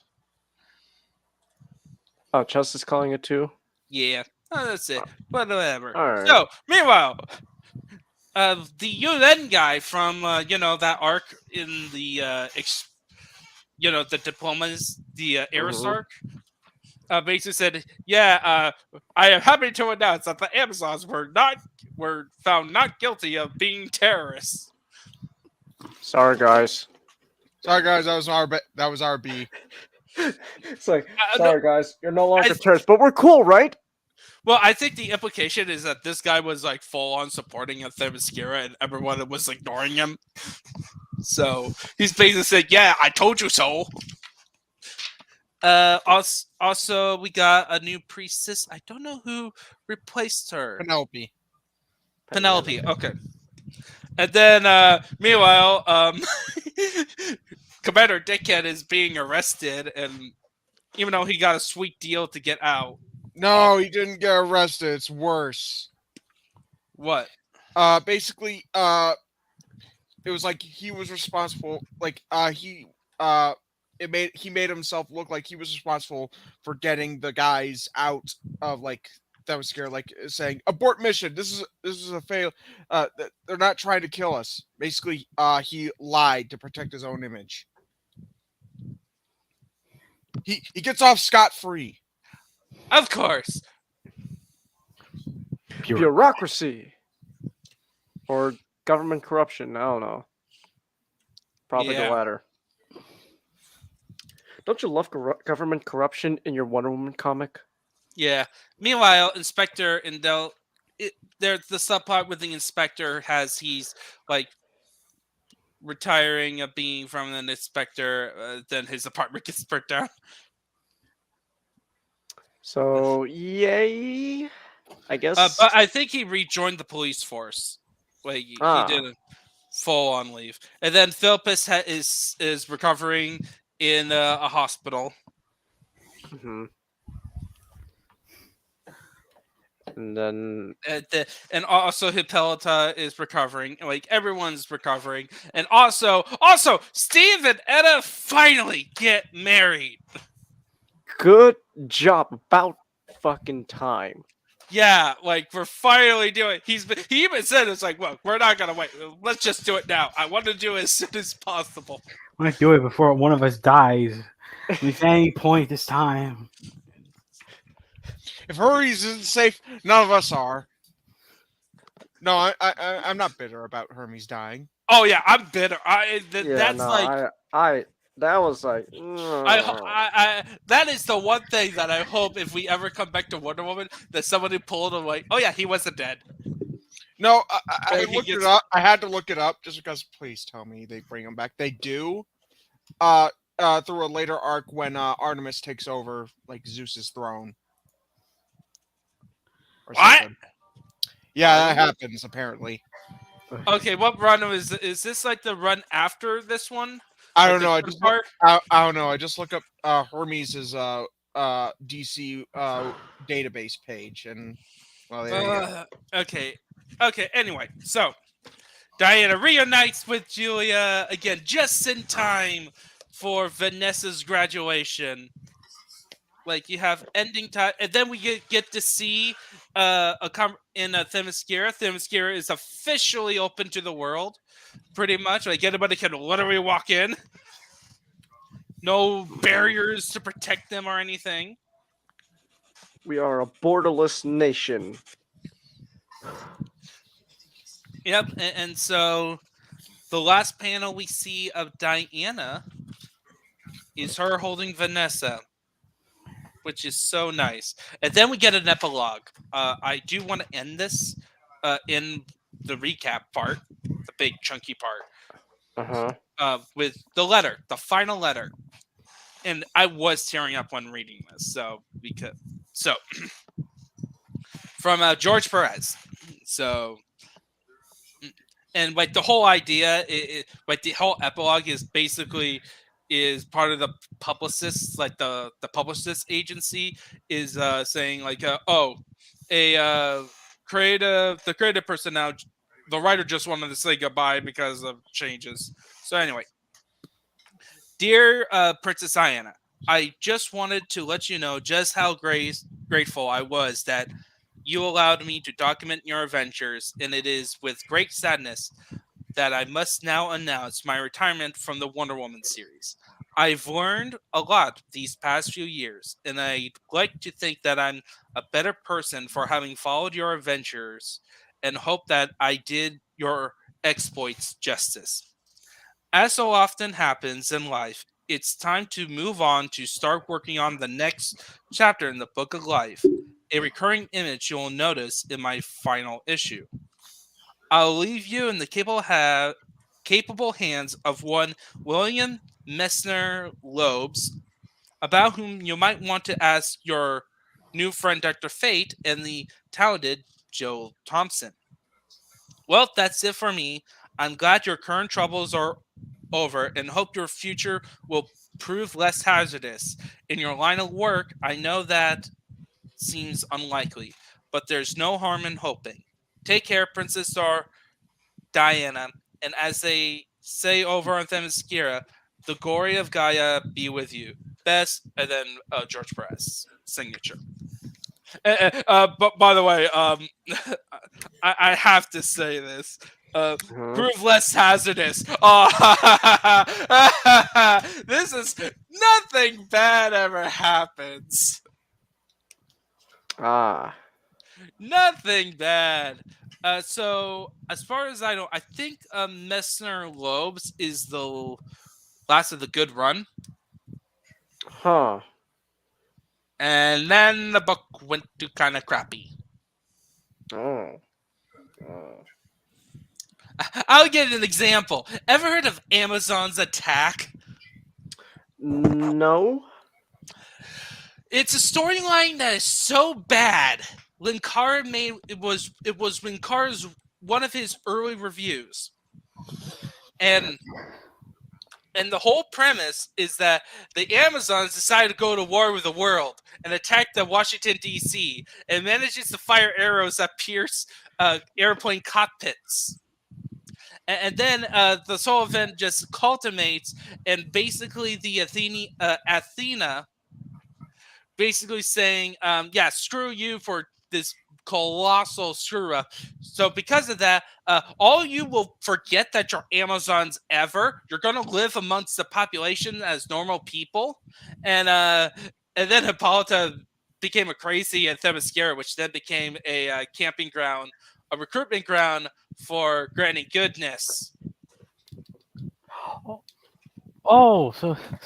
Oh, Chelsea's calling it too? Yeah. Oh, that's it. But whatever. All right. So, meanwhile, the UN guy from, that arc in the, the diplomas, the Eris arc, basically said, I am happy to announce that the Amazons were found not guilty of being terrorists. Sorry, guys. That was RB. It's like, sorry, guys, you're no longer terrorists, but we're cool, right? Well, I think the implication is that this guy was like full on supporting a Themyscira and everyone was ignoring him. So he's basically said, "Yeah, I told you so." Also, we got a new priestess. I don't know who replaced her. Penelope. Okay. And then, meanwhile, Commander Dickhead is being arrested, and even though he got a sweet deal to get out. No, he didn't get arrested. It's worse. What? Basically, it was like he was responsible. Like he made himself look like he was responsible for getting the guys out of like that was scared, like saying abort mission. This is a fail. They're not trying to kill us. Basically, he lied to protect his own image. He gets off scot-free. Of course. Bureaucracy. Or government corruption. I don't know. Probably the latter. Don't you love government corruption in your Wonder Woman comic? Yeah. Meanwhile, Inspector Indel, there's the subplot with the inspector he's like retiring of being from an inspector, then his apartment gets burnt down. So, yay, I guess. But I think he rejoined the police force. Like he did a full on leave, and then Philippus is recovering in a hospital. Mm-hmm. And then, and also Hippolyta is recovering. Like everyone's recovering, and also Steve and Etta finally get married. Good job, about fucking time. Yeah, like we're finally doing. He even said it's like, well, we're not gonna wait. Let's just do it now. I want to do it as soon as possible. I want to do it before one of us dies. If at any point this time. If Hermes isn't safe, none of us are. No, I'm not bitter about Hermes dying. Oh yeah, I'm bitter. That was like. That is the one thing that I hope if we ever come back to Wonder Woman that somebody pulled him like, oh yeah, he wasn't dead. No, I looked it up. I had to look it up just because. Please tell me they bring him back. They do. Through a later arc when Artemis takes over like Zeus's throne. What? Yeah, that happens apparently. Okay, what run is this? Like the run after this one? I don't know. I don't know. I just look up Hermes's DC database page, and well, there you go. Okay. Anyway, so Diana reunites with Julia again, just in time for Vanessa's graduation. Like you have ending time, and then we get to see in Themyscira. Themyscira is officially open to the world, pretty much. Like anybody can literally walk in. No barriers to protect them or anything. We are a borderless nation. Yep, and so the last panel we see of Diana is her holding Vanessa, which is so nice. And then we get an epilogue. I do want to end this in the recap part, the big chunky part, with the letter, the final letter. And I was tearing up when reading this, so from George Perez. So, and like the whole idea, like the whole epilogue is basically is part of the publicists, like the publicist agency is saying like, the creative person now, the writer just wanted to say goodbye because of changes. So anyway, dear Princess Diana, I just wanted to let you know just how grateful I was that you allowed me to document your adventures, and it is with great sadness that I must now announce my retirement from the Wonder Woman series. I've learned a lot these past few years, and I'd like to think that I'm a better person for having followed your adventures, and hope that I did your exploits justice. As so often happens in life, it's time to move on to start working on the next chapter in the Book of Life, a recurring image you'll notice in my final issue. I'll leave you in the capable hands of one William Messner Loebs, about whom you might want to ask your new friend Dr. Fate and the talented Joe Thompson. Well, that's it for me. I'm glad your current troubles are over and hope your future will prove less hazardous. In your line of work, I know that seems unlikely, but there's no harm in hoping. Take care, Princess Diana, And as they say over on Themyscira, the glory of Gaia be with you. Best, and then George Perez signature. But by the way, I have to say this. Prove less hazardous. This is nothing bad ever happens. Nothing bad. So as far as I know, I think Messner Lobes is the last of the good run. Huh. And then the book went to kind of crappy. Oh. I'll give an example. Ever heard of Amazon's Attack? No. It's a storyline that is so bad. Linkara made it was Linkara's one of his early reviews, and the whole premise is that the Amazons decided to go to war with the world and attack the Washington D.C. and manages to fire arrows that pierce airplane cockpits. And then the whole event just culminates, and basically the Athena basically saying, yeah, screw you for this colossal screw up. So because of that, all you will forget that you're Amazons ever. You're going to live amongst the population as normal people. And then Hippolyta became a crazy at Themyscira, which then became a camping ground, a recruitment ground for granting goodness. So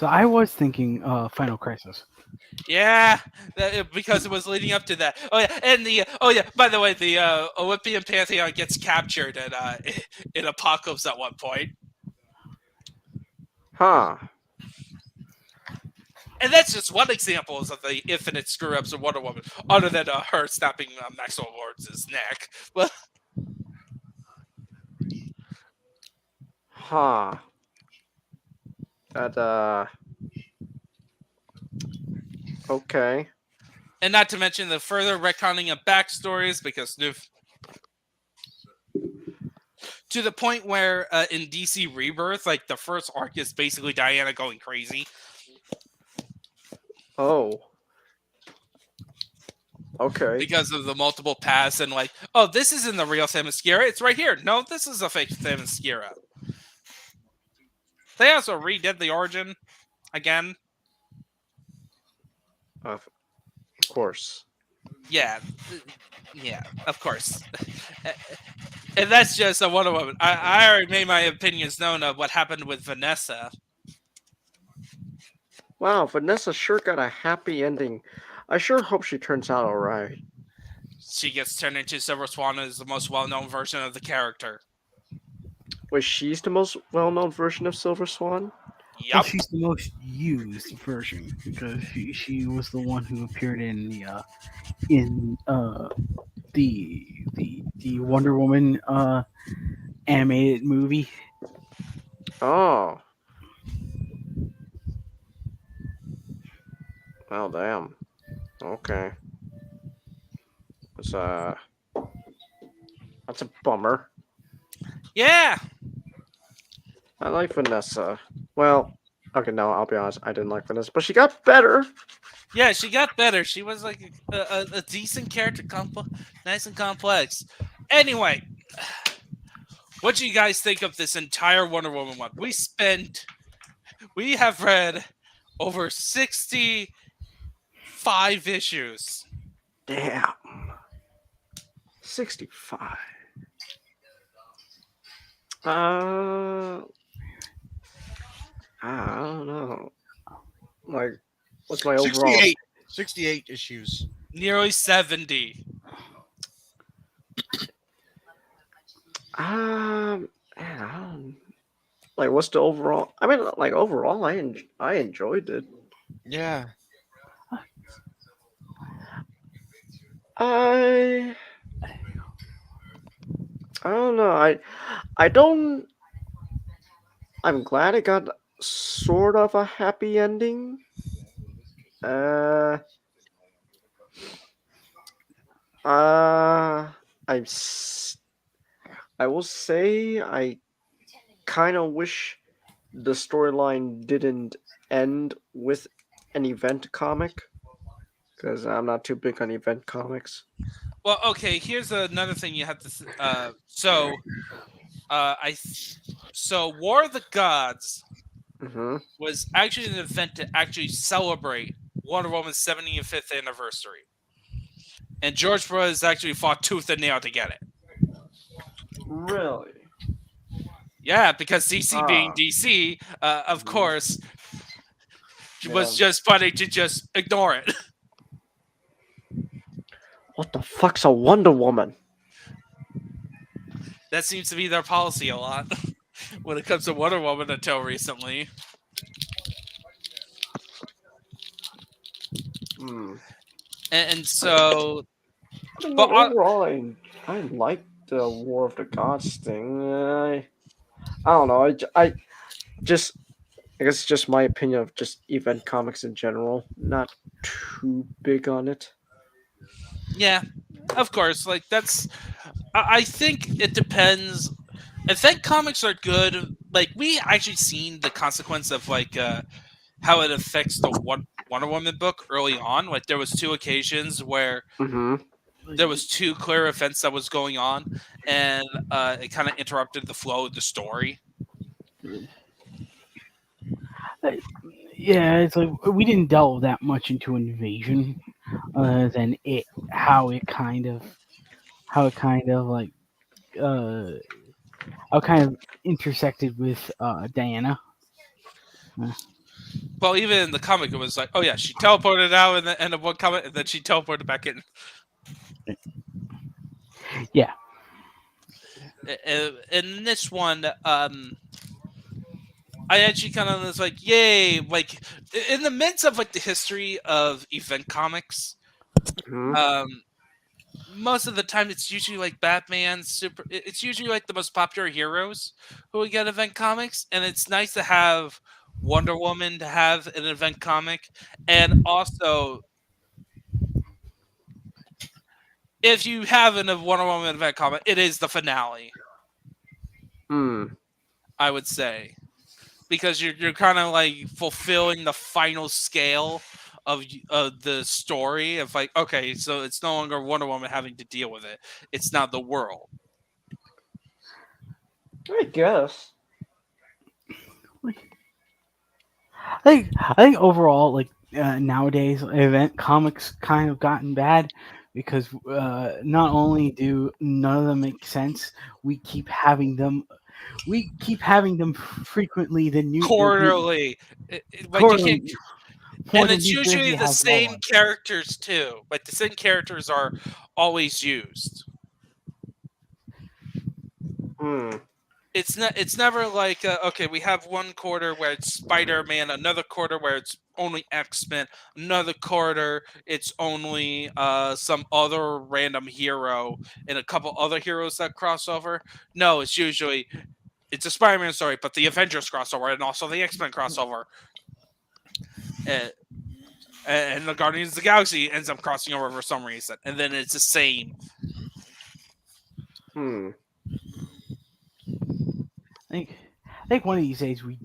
I was thinking Final Crisis. Yeah, because it was leading up to that. Oh yeah, and by the way, the Olympian Pantheon gets captured in Apocalypse at one point. Huh. And that's just one example of the infinite screw-ups of Wonder Woman, other than her snapping Maxwell Lord's neck. Well, huh. That okay. And not to mention the further retconning of backstories, because to the point where in DC Rebirth, like the first arc is basically Diana going crazy. Oh. Okay. Because of the multiple paths and like, oh, this isn't the real Themyscira. It's right here. No, this is a fake Themyscira. They also redid the origin again. Of course. Yeah, of course. And that's just a Wonder Woman. I already made my opinions known of what happened with Vanessa. Wow, Vanessa sure got a happy ending. I sure hope she turns out alright. She gets turned into Silver Swan as the most well-known version of the character. Wait, she's the most well-known version of Silver Swan? Yep. Well, she's the most used version because she was the one who appeared in the Wonder Woman animated movie. Oh. Oh damn. Okay. That's a bummer. Yeah. I like Vanessa. Well, okay, no, I'll be honest. I didn't like Vanessa, but she got better. Yeah, she got better. She was like a decent character, nice and complex. Anyway, what do you guys think of this entire Wonder Woman one? We have read over 65 issues. Damn. 65. I don't know. Like, what's my overall? 68 issues. Nearly 70. Man, I don't. Like, what's the overall? I mean, like overall, I enjoyed it. Yeah. I don't know. I don't. I'm glad it got sort of a happy ending. I will say I kind of wish the storyline didn't end with an event comic, because I'm not too big on event comics. Well, okay. Here's another thing you have to. So War of the Gods was actually an event to actually celebrate Wonder Woman's 75th anniversary, and George Perez actually fought tooth and nail to get it. Really? Yeah, because DC being DC, of course, was just planning to just ignore it. What the fuck's a Wonder Woman? That seems to be their policy a lot when it comes to Wonder Woman until recently. And so... But overall, I like the War of the Gods thing. I don't know. I guess it's just my opinion of just event comics in general. Not too big on it. Yeah, of course. Like that's, I think it depends. Event comics are good. Like we actually seen the consequence of like how it affects the Wonder Woman book early on. Like there was 2 occasions where there was 2 clear events that was going on, and it kind of interrupted the flow of the story. Yeah, it's like we didn't delve that much into Invasion, other than how it kind of intersected with Diana. Well, even in the comic, it was like, oh yeah, she teleported out in the end of one comic, and then she teleported back in. Yeah. In this one, I actually kind of was like, yay! Like in the midst of like the history of event comics, most of the time it's usually like Batman, it's usually like the most popular heroes who would get event comics, and it's nice to have Wonder Woman to have an event comic, and also if you have a Wonder Woman event comic, it is the finale. I would say. Because you're kind of like fulfilling the final scale of the story of like, okay, so it's no longer Wonder Woman having to deal with it. It's now the world. I guess. I think overall, like nowadays, event comics kind of gotten bad because not only do none of them make sense, we keep having them frequently. The new quarterly, quarterly. And it's usually the same characters too. Like the same characters are always used. It's never like okay, we have one quarter where it's Spider-Man, another quarter where it's only X-Men, another quarter it's only some other random hero and a couple other heroes that cross over. No, it's usually it's a Spider-Man story, but the Avengers crossover and also the X-Men crossover. And the Guardians of the Galaxy ends up crossing over for some reason. And then it's the same. I think one of these days one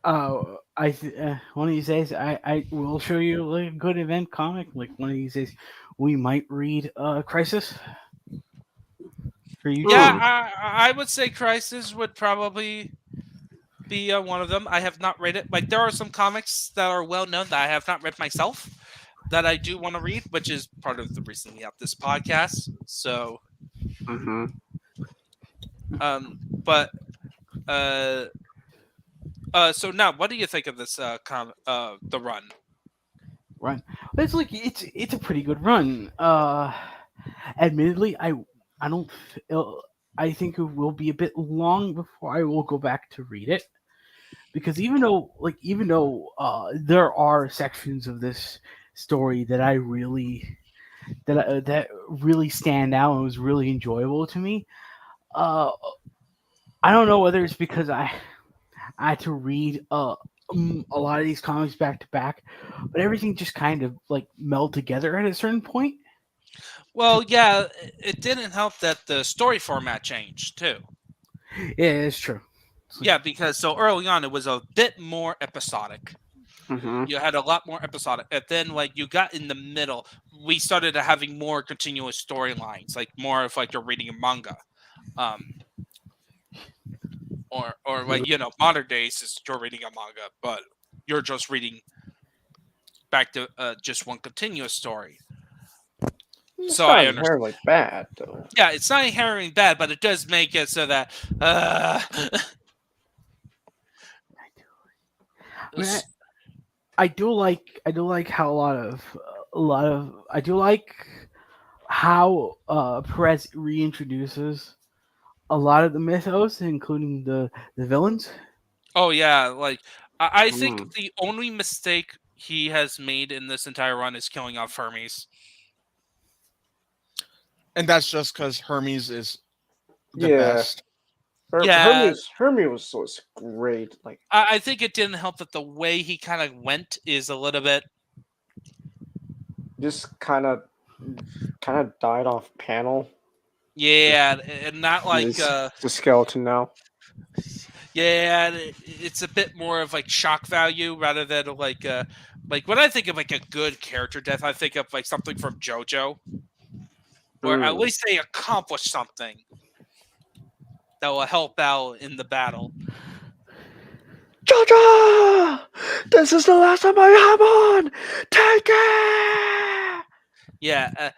of these days I will show you like a good event comic. Like one of these days we might read Crisis. For you, yeah, I would say Crisis would probably be one of them. I have not read it. Like there are some comics that are well known that I have not read myself that I do want to read, which is part of the reason we have this podcast. So, so now, what do you think of this the run? It's like it's a pretty good run. Admittedly, I don't. I think it will be a bit long before I will go back to read it, because even though there are sections of this story that I really that really stand out and was really enjoyable to me. I don't know whether it's because I had to read a lot of these comics back to back, but everything just kind of like meld together at a certain point. Well, yeah, it didn't help that the story format changed too. Yeah, it's true. Yeah, because so early on it was a bit more episodic. Mm-hmm. You had a lot more episodic, and then like you got in the middle, we started having more continuous storylines, like more of like you're reading a manga, or like modern days is you're reading a manga, but you're just reading back to just one continuous story. It's So not I understand. inherently bad, though. Yeah, it's not inherently bad, but it does make it so that. I do like how I do like how Perez reintroduces a lot of the mythos, including the villains. Oh yeah, like I think the only mistake he has made in this entire run is killing off Hermes. And that's just because Hermes is the best. Hermes was great. Like I think it didn't help that the way he kind of went is a little bit just kind of died off panel. Yeah, and not like the skeleton now. Yeah, it's a bit more of like shock value rather than like when I think of like a good character death, I think of like something from JoJo, where at least they accomplish something that will help out in the battle. JoJo, this is the last time I have on. Take it. Yeah.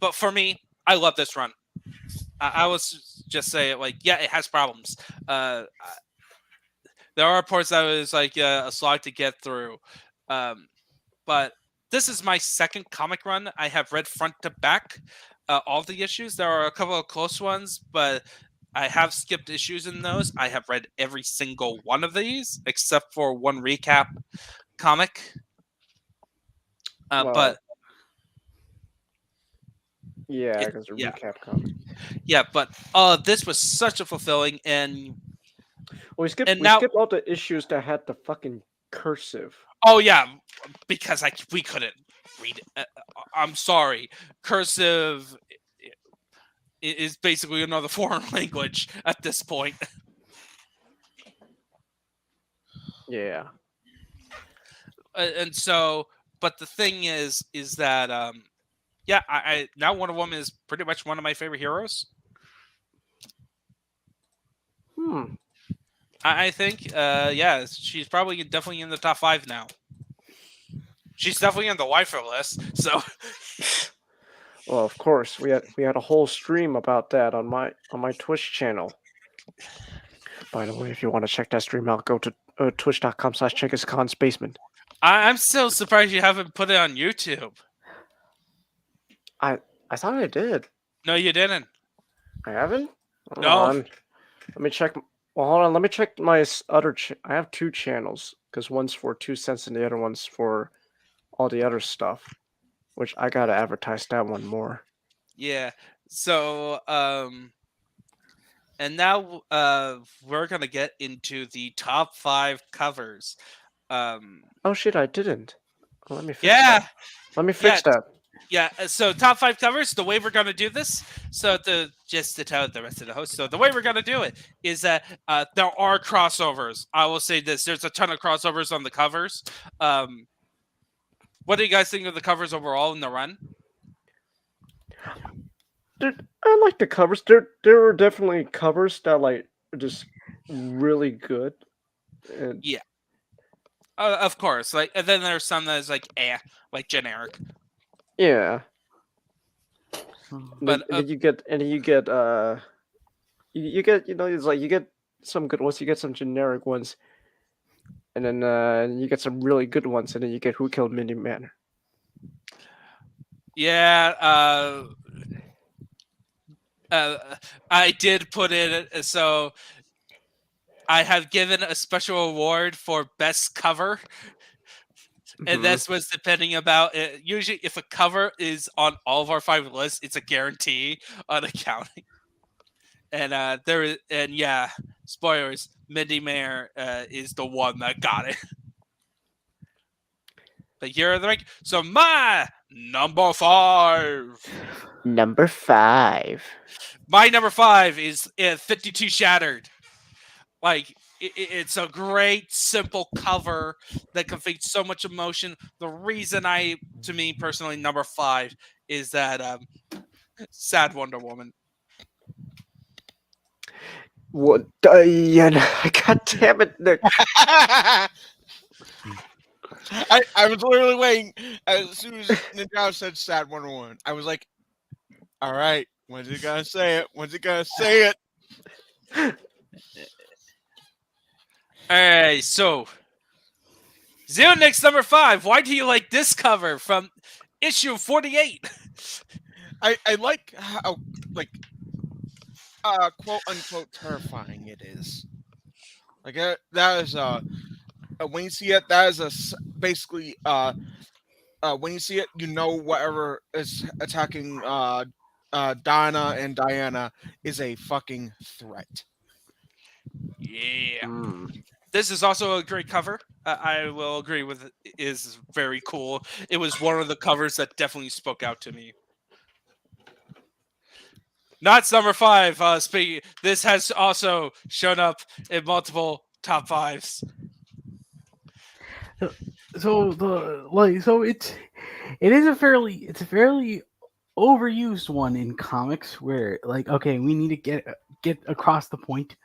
But for me, I love this run. I was just saying, like, yeah, it has problems. There are parts that was like a slog to get through, but this is my second comic run. I have read front to back all the issues. There are a couple of close ones, but I have skipped issues in those. I have read every single one of these except for one recap comic. But yeah, because a recap comic. Yeah, but this was such a fulfilling and. We skipped all the issues that had the fucking cursive. Oh yeah, because we couldn't read it. I'm sorry, cursive is basically another foreign language at this point. Yeah. And so, but the thing is that I now Wonder Woman is pretty much one of my favorite heroes. I think, she's probably definitely in the top 5 now. She's definitely on the waifu list. So, well, of course, we had a whole stream about that on my Twitch channel. By the way, if you want to check that stream out, go to twitch.com/CheckisCon's basement. I'm still surprised you haven't put it on YouTube. I thought I did. No, you didn't. I haven't. No. Hold on. Let me check. Well, hold on. Let me check my other. I have 2 channels because one's for 2 cents and the other one's for all the other stuff, which I gotta advertise that one more. Yeah. So, and now we're gonna get into the top 5 covers. Oh shit! I didn't. Well, let me fix that. Let me fix that. Yeah, so top 5 covers, the way we're going to do this, so just to tell the rest of the hosts, so the way we're going to do it is that there are crossovers. I will say this, there's a ton of crossovers on the covers. What do you guys think of the covers overall in the run? I like the covers. There were definitely covers that like are just really good. Yeah. Of course. Like, and then there's some that is like generic. Yeah, but you get you get it's like you get some good ones, you get some generic ones, and then you get some really good ones, and then you get Who Killed Mindy Manor. Yeah, I did put in so I have given a special award for best cover. And that's what's depending about it. Usually, if a cover is on all of our 5 lists, it's a guarantee on accounting. And spoilers. Mindy Mayer is the one that got it. But here are the rank. So my Number 5. Number 5. My number 5 is 52 Shattered. Like, it's a great, simple cover that conveys so much emotion. The reason to me personally, number 5 is that sad Wonder Woman. What? God damn it, Nick. I was literally waiting as soon as Ninja said sad Wonder Woman. I was like, all right, when's he gonna say it? When's he gonna say it? Alright, so Xeonix number 5. Why do you like this cover from issue 48? I like how quote unquote terrifying it is. Like that is when you see it, that is basically when you see it, you know whatever is attacking Donna and Diana is a fucking threat. Yeah. This is also a great cover. I will agree with it. Is very cool. It was one of the covers that definitely spoke out to me. Not number 5. This has also shown up in multiple top 5s. So it is a fairly overused one in comics where like, okay, we need to get across the point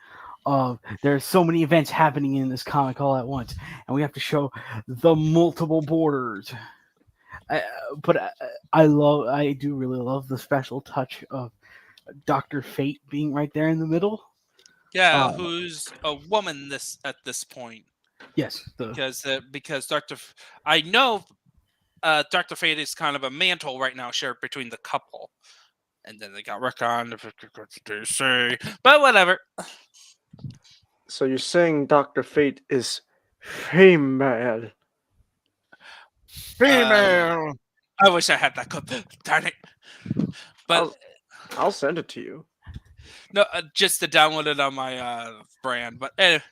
of there's so many events happening in this comic all at once, and we have to show the multiple borders. But I do really love the special touch of Dr. Fate being right there in the middle. Yeah, who's a woman at this point. Yes, because I know Dr. Fate is kind of a mantle right now shared between the couple, and then they got retconned. But whatever. So you're saying Dr. Fate is female? Female. I wish I had that clip. Darn it! But I'll send it to you. No, just to download it on my brand. But anyway.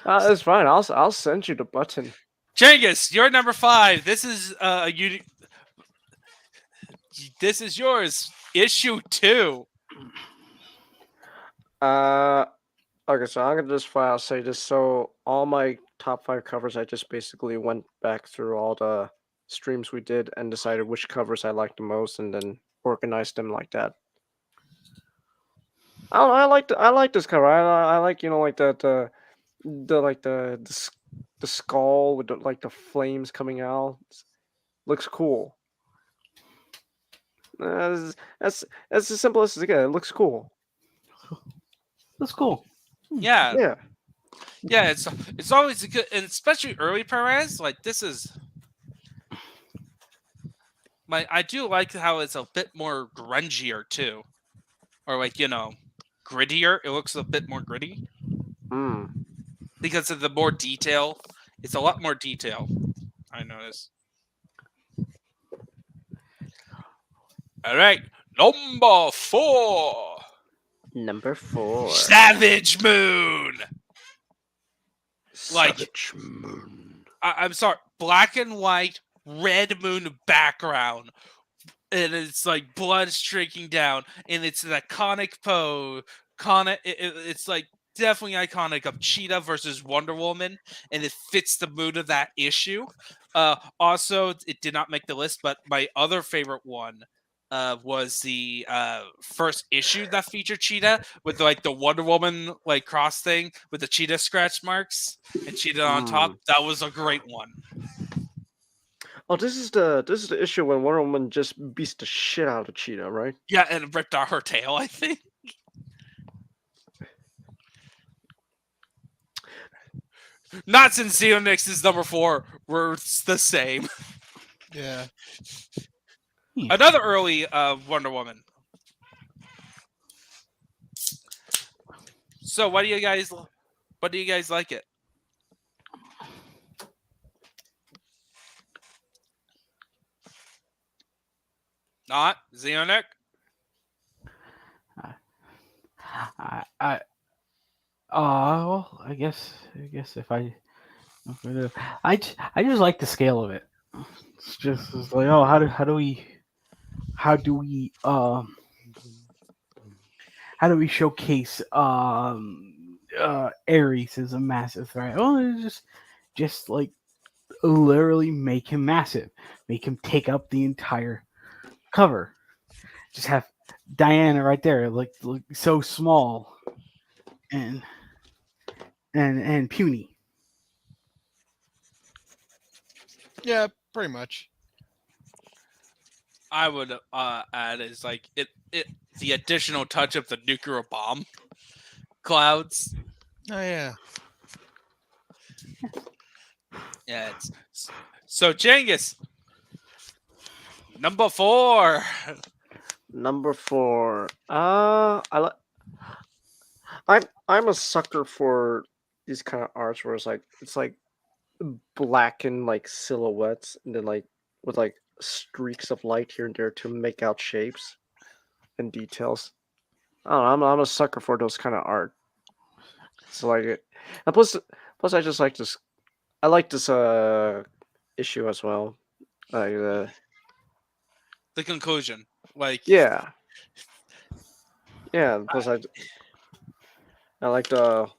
That's fine. I'll send you the button. Genghis, you're number 5. This is This is yours. Issue 2. Okay, so I'm gonna just file say this. So all my top 5 covers, I just basically went back through all the streams we did and decided which covers I liked the most, and then organized them like that. I don't know. I like this cover. I like like the skull with the flames coming out. Looks cool. That's as simple as it gets. It looks cool. That's cool. Yeah. Yeah, it's always a good, and especially early Perez. Like this is I do like how it's a bit more grungier too, or grittier. It looks a bit more gritty. Because of the more detail. It's a lot more detail. I notice. All right, number 4. Number 4. Savage Moon. Savage Moon. I'm sorry. Black and white, red moon background, and it's like blood streaking down, and it's an iconic pose. It's like definitely iconic of Cheetah versus Wonder Woman, and it fits the mood of that issue. Also, it did not make the list, but my other favorite one was the first issue that featured Cheetah with the Wonder Woman cross thing with the Cheetah scratch marks and Cheetah on top. That was a great one. Oh, this is the issue when Wonder Woman just beats the shit out of Cheetah, right? Yeah, and ripped out her tail, I think. Not since Xeonix is number 4, we're the same. Yeah. Another early Wonder Woman. So, what do you guys like it? Not Xeonix? Well, I guess if I just like the scale of it. it's like, oh, how do we showcase Ares as a massive threat? Oh, it's just like literally make him massive, make him take up the entire cover. Just have Diana right there, like so small and puny. Yeah, pretty much. I would add is like it the additional touch of the nuclear bomb clouds. Oh yeah. Yeah, it's so Genghis. Number 4. Number 4. I'm a sucker for these kind of arts where it's like blackened like silhouettes and then like with like streaks of light here and there to make out shapes and details. I don't know, I'm a sucker for those kind of art. So like it. And plus I just like this. I like this issue as well. Like The conclusion, like yeah. Plus I like the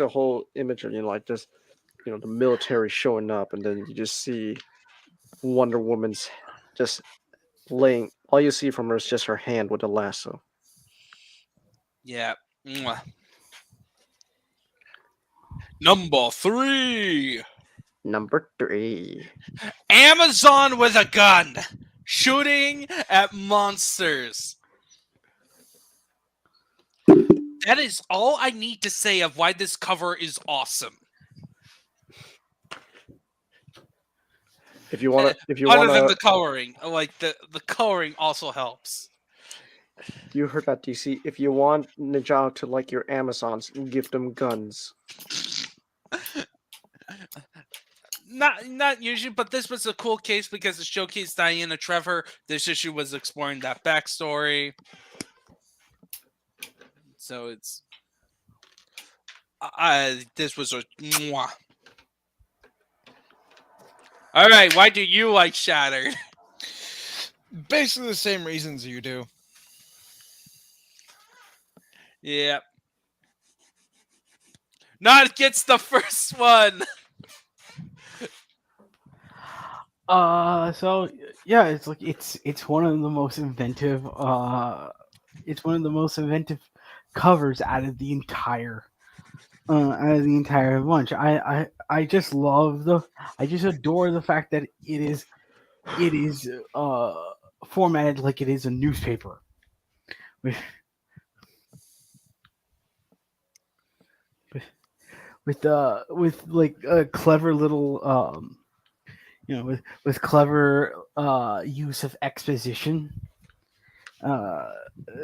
whole image of like this, the military showing up, and then you just see Wonder Woman's just laying. All you see from her is just her hand with a lasso. Yeah. Mwah. Number 3. Number 3. Amazon with a gun shooting at monsters. That is all I need to say of why this cover is awesome. If you want other than the coloring, like the coloring also helps. You heard that, DC. If you want Ninja to like your Amazons, give them guns. Not usually, but this was a cool case because it showcased Diana Trevor. This issue was exploring that backstory. So it's this was a mwah. All right, why do you like Shattered? Basically the same reasons you do. Yeah. Not against the first one. So yeah, it's like it's one of the most inventive covers out of the entire bunch. I just I just adore the fact that it is formatted like it is a newspaper. With like a clever little with clever use of exposition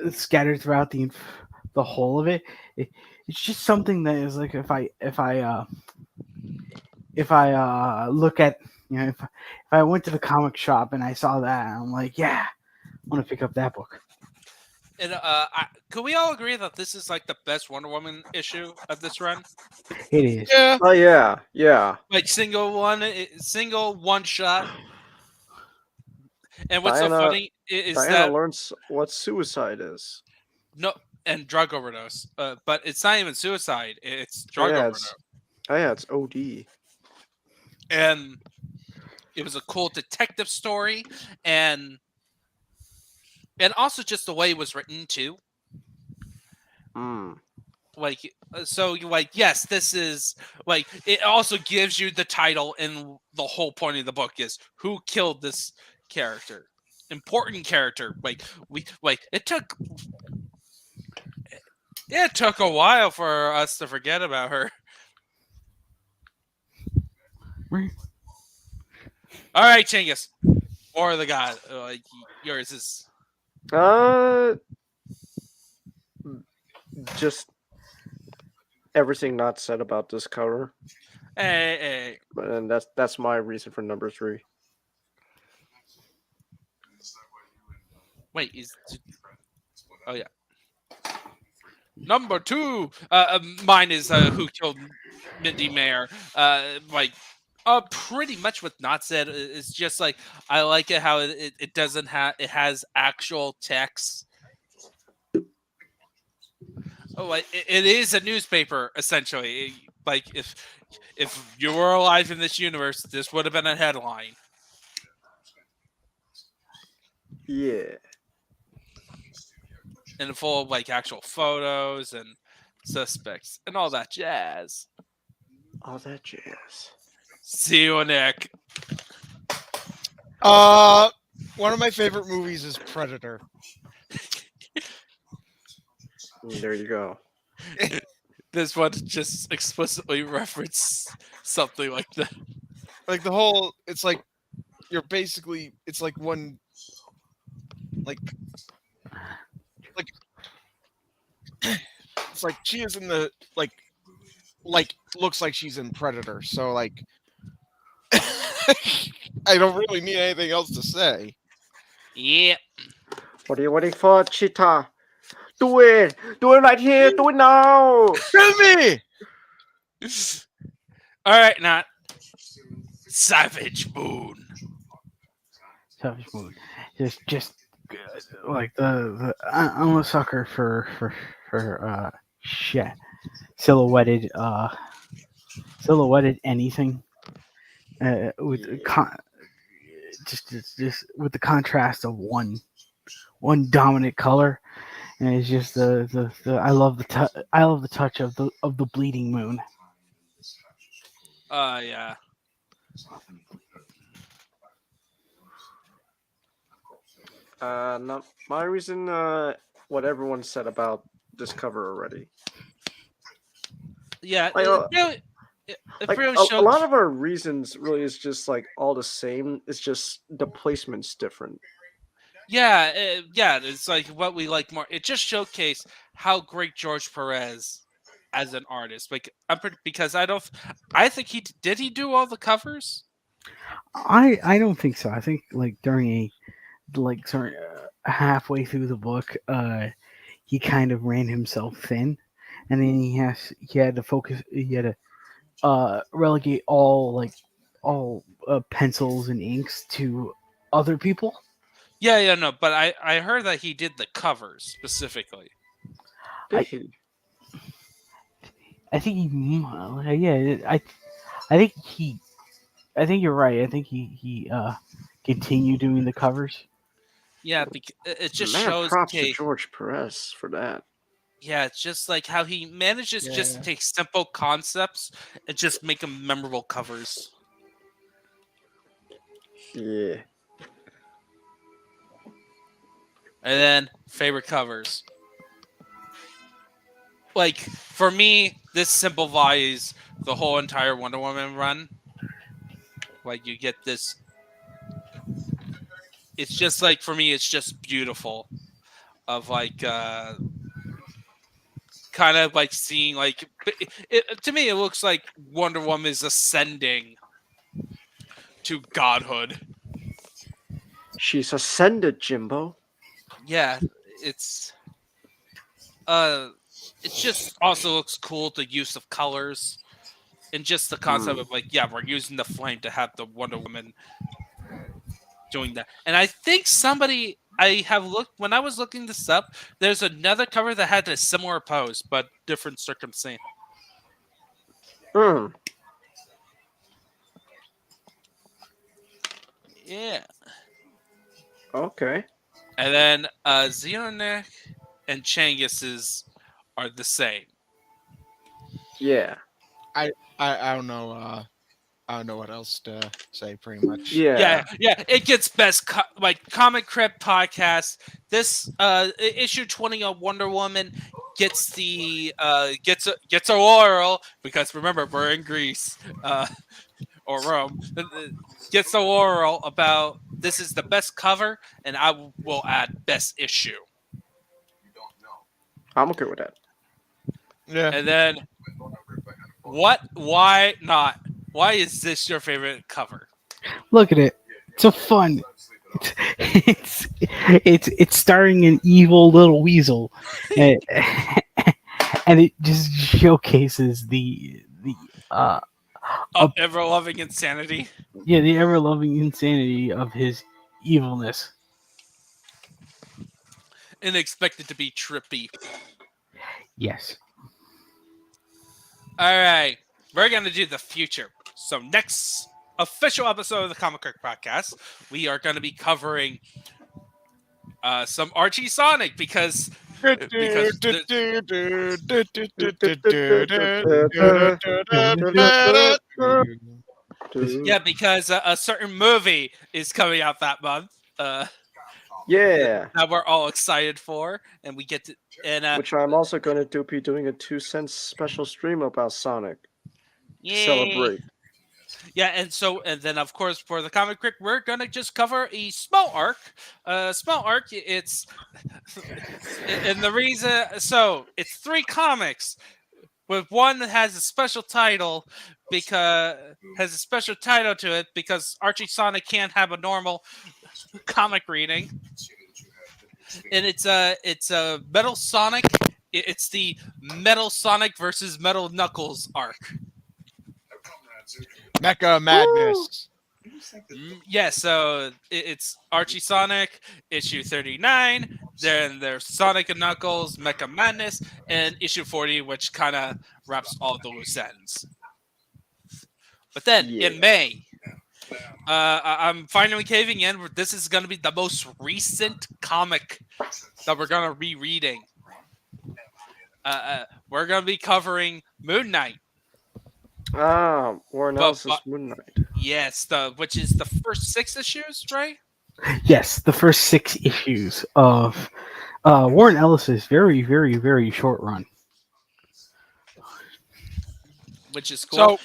scattered throughout the whole of it. It's just something that is like if I look at if I went to the comic shop and I saw that, I'm like, yeah, I want to pick up that book. And could we all agree that this is like the best Wonder Woman issue of this run? It is. Yeah. Oh yeah. Like single one shot. And what's so funny is Diana that learns what suicide is. No, and drug overdose. But it's not even suicide; it's drug overdose. It's OD. And it was a cool detective story, and also just the way it was written too. Like, so you like, yes, this is like, it also gives you the title, and the whole point of the book is who killed this character, important character. Like it took a while for us to forget about her. All right, Chinggis, or the god, like yours is. Just everything not said about this cover. Hey. And that's my reason for number 3. Wait, oh yeah. Number 2, mine is who killed Mindy Mayer. Like Pretty much what Not said is just like I like it how it doesn't have it has actual text. Oh, it is a newspaper essentially. Like if you were alive in this universe, this would have been a headline. Yeah. And full of like actual photos and suspects and all that jazz. All that jazz. See you, Nick. One of my favorite movies is Predator. There you go. This one just explicitly referenced something like that. Like the whole, it's like you're basically, it's like one, like it's like she is in the like looks like she's in Predator. So like, I don't really need anything else to say. Yeah. What are you waiting for, Cheetah? Do it! Do it right here! Do it now! Kill me! All right, not Savage Moon. Savage Moon. Just like I'm a sucker for shit. Silhouetted anything. With just with the contrast of one dominant color. And it's just the I love the touch of the bleeding moon. Yeah. No, my reason, what everyone said about this cover already. Yeah, Like, it really a showed. lot of our reasons really is just like all the same. It's just the placement's different. Yeah, it's like what we like more. It just showcased how great George Perez as an artist. Like because I think he do all the covers. I don't think so. I think like during halfway through the book, he kind of ran himself thin, and then he had to focus. He had to relegate all pencils and inks to other people. Yeah, no, but I heard that he did the covers specifically. I think I think you're right. I think he continued doing the covers. Yeah, it just Man, shows. props to George Perez for that. Yeah, it's just like how he manages just to take simple concepts and just make them memorable covers. Yeah. And then favorite covers. Like for me, this simplifies the whole entire Wonder Woman run. Like you get this. It's just like for me, it's just beautiful. Of like, kind of like seeing like, to me, it looks like Wonder Woman is ascending to godhood. She's ascended, Jimbo. Yeah, it just also looks cool, the use of colors and just the concept of like, yeah, we're using the flame to have the Wonder Woman doing that. And I think when I was looking this up, there's another cover that had a similar pose but different circumstance. Yeah. Okay. And then Xenomorph and Changus's are the same. Yeah. I don't know. I don't know what else to say. Pretty much. Yeah. It gets best Comic Crypt Podcast. This issue 20 of Wonder Woman gets the gets a laurel because remember we're in Greece or Rome. Gets the laurel about this is the best cover, and I will add best issue. I'm okay with that. Yeah. And then what? Why not? Why is this your favorite cover? Look at it. It's a fun. It's starring an evil little weasel, and it just showcases the Of ever-loving insanity. Yeah, the ever-loving insanity of his evilness. And expected to be trippy. Yes. All right, we're gonna do the future. So next official episode of the Comic Crypt Podcast, we are gonna be covering some Archie Sonic because yeah, because a certain movie is coming out that month. Yeah, that we're all excited for, and we get to which I'm also going to be doing a 2 cents special stream about Sonic. Yay. Celebrate. Yeah, and then of course for the Comic Crypt, we're gonna just cover a small arc. It's and the reason it's 3 comics, with one that has a special title to it because Archie Sonic can't have a normal comic reading, and it's a Metal Sonic. It's the Metal Sonic versus Metal Knuckles arc. Mecha Madness. Yeah, so it's Archie Sonic issue 39. Then there's Sonic and Knuckles, Mecha Madness, and issue 40, which kind of wraps all the loose ends. But then in May, I'm finally caving in. This is going to be the most recent comic that we're going to be reading. We're going to be covering Moon Knight. Warren Ellis' Moon Knight. Yes, which is the first 6 issues, right? Yes, the first 6 issues of Warren Ellis's very, very, very short run. Which is cool.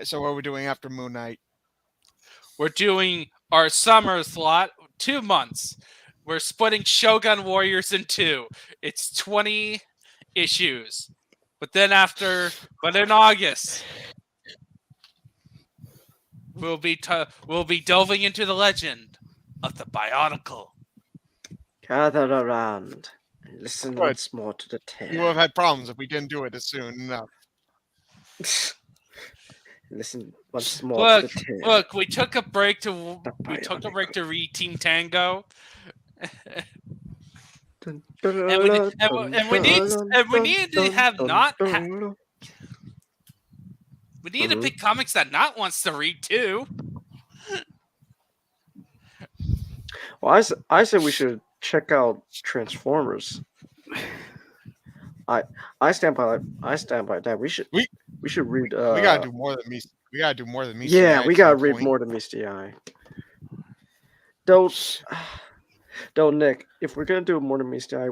So what are we doing after Moon Knight? We're doing our summer slot, 2 months. We're splitting Shogun Warriors in 2. It's 20 issues. But in August, we'll be delving into the legend of the Bionicle. Gather around and listen once more to the tale. We would have had problems if we didn't do it as soon enough. Listen once more to the tale. Look, we took a break to read Team Tango. And we need to have not. We need to pick comics that Not wants to read too. Well, I said we should check out Transformers. I stand by that. We should read. We gotta do more than me. We gotta do more than me. Yeah, we gotta read more than Misty Eye. Don't, Nick. If we're gonna do more than Misty Eye,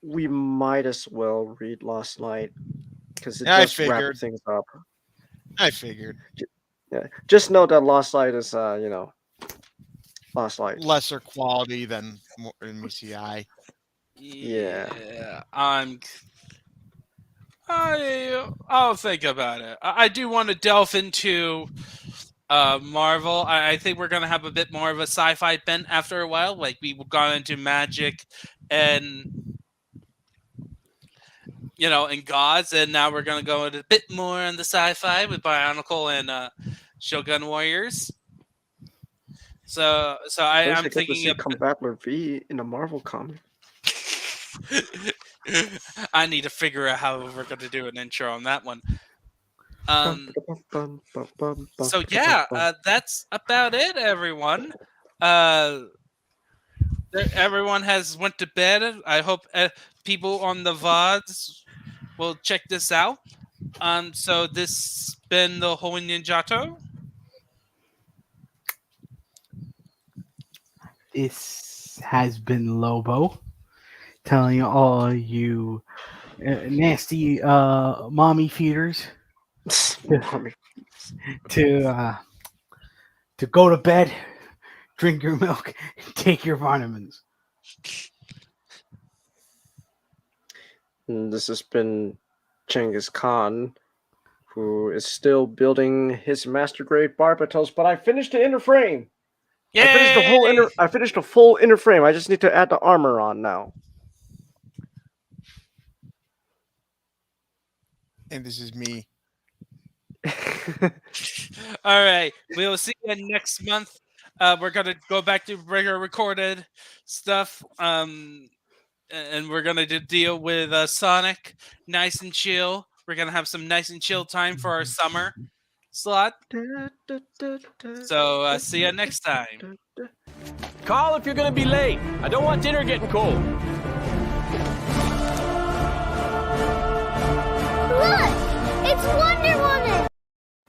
we might as well read Lost Light because it does wrap things up. I figured. Yeah, just know that Lost Light is, Lost Light lesser quality than MCI. Yeah, I'll think about it. I do want to delve into Marvel. I think we're gonna have a bit more of a sci-fi bent after a while. Like we've gone into magic and and gods, and now we're gonna go into a bit more on the sci-fi with Bionicle and Shogun Warriors. So I'm thinking of Combattler V in a Marvel comic. I need to figure out how we're going to do an intro on that one. So yeah, that's about it, everyone. Everyone has went to bed. I hope people on the VODs will check this out. So this has been the Holy Ninjato. This has been Lobo, telling all you nasty mommy feeders to go to bed, drink your milk, and take your vitamins. And this has been Genghis Khan, who is still building his master grade Barbatos, but I finished the inner frame. Yay! I finished the full inner frame. I just need to add the armor on now. And this is me, All right. We will see you next month. We're gonna go back to regular recorded stuff. And we're gonna deal with Sonic, nice and chill. We're gonna have some nice and chill time for our summer slot. So see you next time. Call if you're gonna be late. I don't want dinner getting cold. Look! It's Wonder